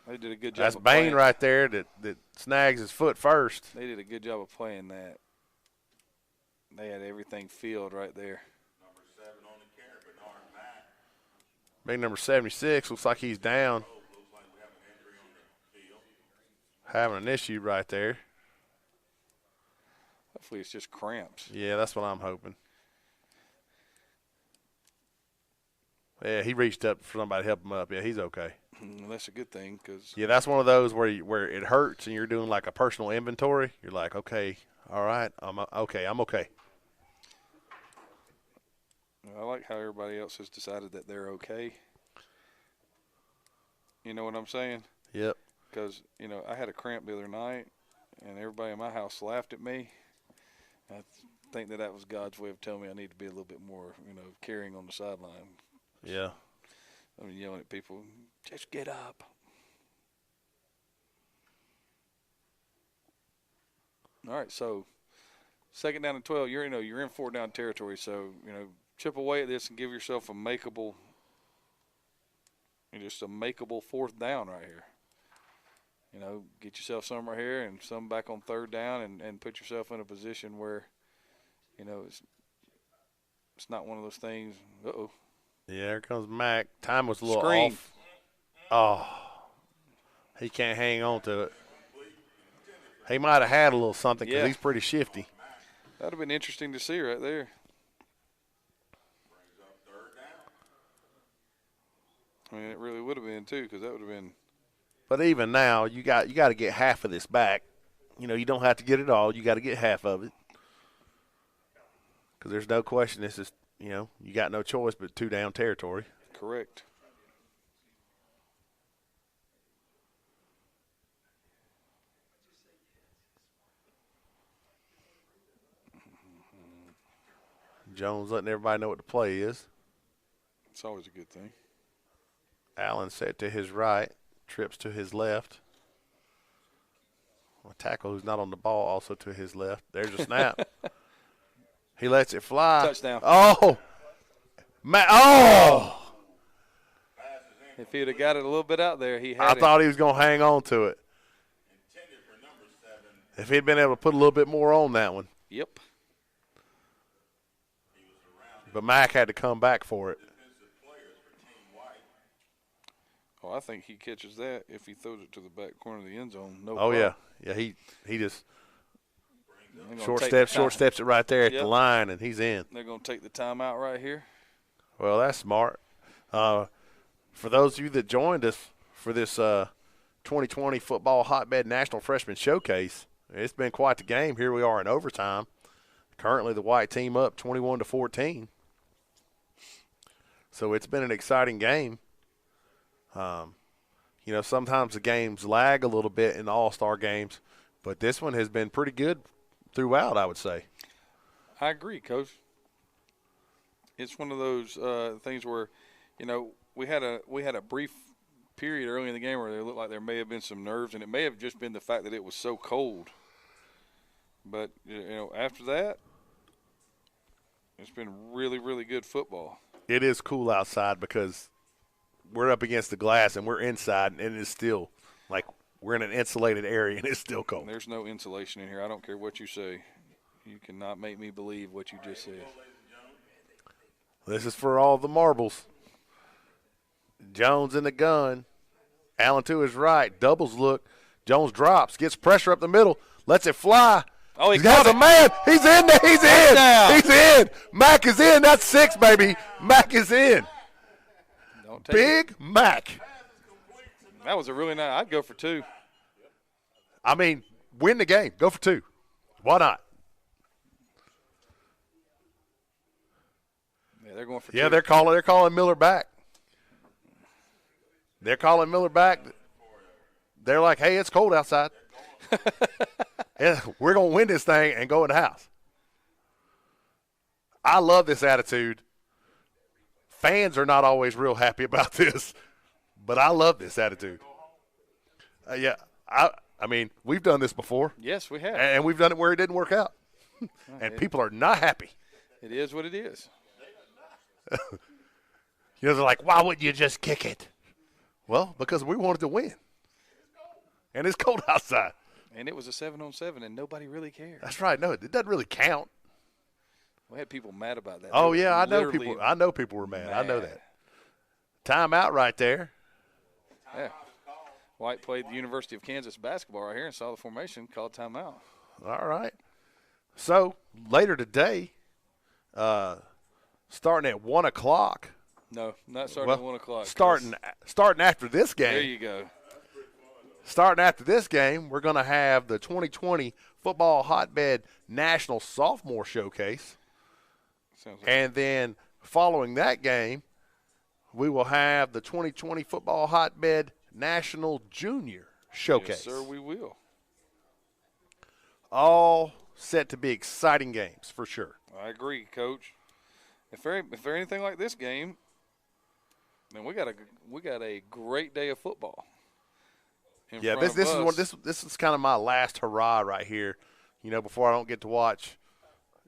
They did a good job That's of Bain playing. right there that snags his foot first. They did a good job of playing that. They had everything filled right there. Number 7 on the carry, Bernard Mack. Big number 76 looks like he's down. Looks like we have an injury on the field. Having an issue right there. Hopefully it's just cramps. Yeah, that's what I'm hoping. Yeah, he reached up for somebody to help him up. Yeah, he's okay. That's a good thing because Yeah, that's one of those where it hurts and you're doing like a personal inventory. You're like, okay, all right, I'm okay. I like how everybody else has decided that they're okay. You know what I'm saying? Yep. Because, you know, I had a cramp the other night, and everybody in my house laughed at me. I think that was God's way of telling me I need to be a little bit more, you know, carrying on the sideline. Yeah. I mean, yelling at people, just get up. All right, so 2nd down and 12. You're in 4th down territory, so chip away at this and give yourself a makeable 4th down right here. Get yourself some right here and some back on 3rd down and put yourself in a position where, it's not one of those things. Uh-oh. Yeah, here comes Mac. Time was a little Screen. off. Oh, he can't hang on to it. He might have had a little something because Yeah. he's pretty shifty. That would have been interesting to see right there. Brings up 3rd down. I mean, it really would have been, too, because that would have been – But even now, you got to get half of this back. You don't have to get it all. You got to get half of it. Because there's no question this is, you got no choice but 2 down territory. correct. Jones letting everybody know what the play is. It's always a good thing. Allen set to his right, trips to his left. A tackle who's not on the ball also to his left. There's a snap. He lets it fly. Touchdown. Oh! Oh! If he would have got it a little bit out there, he had I it. thought he was going to hang on to it. Intended for number 7. If he'd been able to put a little bit more on that one. Yep. But Mac had to come back for it. Defensive players for Team White. Oh, I think he catches that if he throws it to the back corner of the end zone. No Oh, problem. yeah. Yeah, he just They're gonna short take the steps it right there at Yep. the line, and he's in. They're going to take the timeout right here. Well, that's smart. For those of you that joined us for this 2020 Football Hotbed National Freshman Showcase, it's been quite the game. Here we are in overtime. Currently, the white team up 21-14. So it's been an exciting game. Sometimes the games lag a little bit in the All-Star games, but this one has been pretty good throughout, I would say. I agree, Coach. It's one of those things where, we had a brief period early in the game where it looked like there may have been some nerves, and it may have just been the fact that it was so cold. But, after that, it's been really, really good football. It is cool outside because we're up against the glass and we're inside, and it's still like we're in an insulated area and it's still cold. There's no insulation in here. I don't care what you say. You cannot make me believe what you just said. This is for all the marbles. Jones in the gun. Allen to his right. Doubles look. Jones drops. Gets pressure up the middle. Lets it fly. Oh, he He's got caught a it. man. He's in there. He's in. Touchdown. He's in. Mac is in. That's 6, baby. Mac is in. Don't take it. Big Mac. That was a really nice. I'd go for 2. I mean, win the game. Go for 2. Why not? Yeah, they're going for 2. Yeah, they're calling Miller back. They're calling Miller back. They're like, hey, it's cold outside. Yeah, we're going to win this thing and go in the house. I love this attitude. Fans are not always real happy about this, but I love this attitude. Yeah, I mean, we've done this before. Yes, we have. And we've done it where it didn't work out. And people are not happy. It is what it is. You know, they're like, why wouldn't you just kick it? Well, because we wanted to win. And it's cold outside. And it was a 7-on-7, and nobody really cared. That's right. No, it doesn't really count. We had people mad about that. Oh, They yeah, were I know literally people. I know people were mad. I know mad. that. Timeout right there. Yeah. White played the University of Kansas basketball right here and saw the formation, called timeout. All right. So later today, starting at 1 o'clock. No, not starting at 1 o'clock. Starting after this game. There you go. Starting after this game, we're going to have the 2020 Football Hotbed National Sophomore Showcase. Sounds like And then following that game, we will have the 2020 Football Hotbed National Junior Showcase. Yes, sir, we will. All set to be exciting games for sure. I agree, Coach. If they're anything like this game, then we got a great day of football. Yeah, this is kind of my last hurrah right here. You know, before I don't get to watch,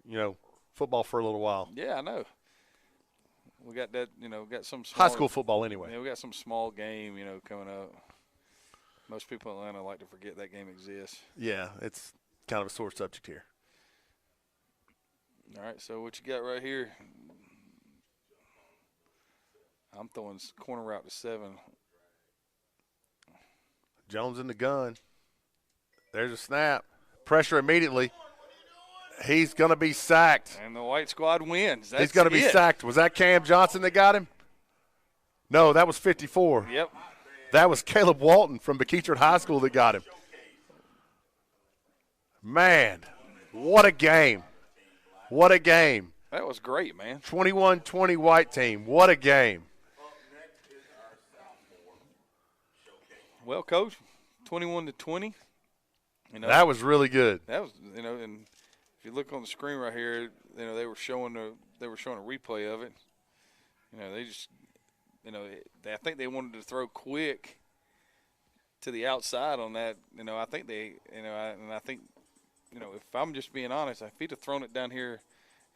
you know, football for a little while. Yeah, I know. We got that, got some small, High school football anyway. Yeah, we got some small game, coming up. Most people in Atlanta like to forget that game exists. Yeah, it's kind of a sore subject here. All right, so what you got right here? I'm throwing corner route to 7. Jones in the gun. There's a snap. Pressure immediately. He's going to be sacked. And the white squad wins. He's going to be sacked. Was that Cam Johnson that got him? No, that was 54. Yep. That was Caleb Walton from Bekeetron High School that got him. Man, what a game. What a game. That was great, man. 21-20 white team. What a game. Well, Coach, 21-20. That was really good. That was, and if you look on the screen right here, they were showing a replay of it. They just, I think they wanted to throw quick to the outside on that. I think if I'm just being honest, if he'd have thrown it down here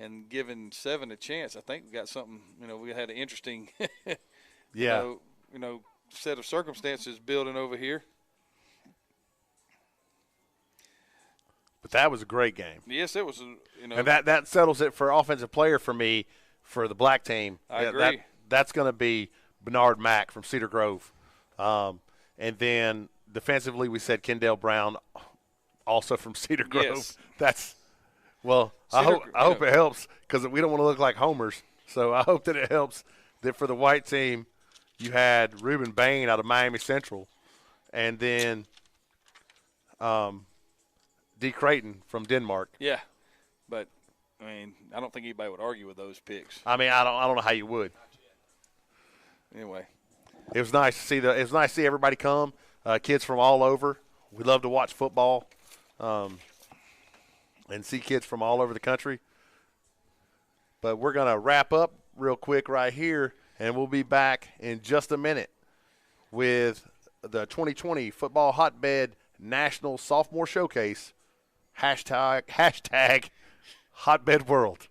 and given 7 a chance, I think we got something. We had an interesting, yeah, set of circumstances building over here. But that was a great game. Yes, it was. And that settles it for offensive player for me for the black team. I agree. That's going to be Bernard Mack from Cedar Grove. And then defensively, we said Kendall Brown, also from Cedar Grove. Yes. That's well. I hope it helps because we don't want to look like homers. So I hope that it helps that for the white team, you had Reuben Bain out of Miami Central, and then D. Creighton from Denmark. Yeah, but I don't think anybody would argue with those picks. I don't know how you would. Anyway, it was nice to see everybody come. Kids from all over. We love to watch football, and see kids from all over the country. But we're gonna wrap up real quick right here, and we'll be back in just a minute with the 2020 Football Hotbed National Sophomore Showcase. Hashtag Hotbed World.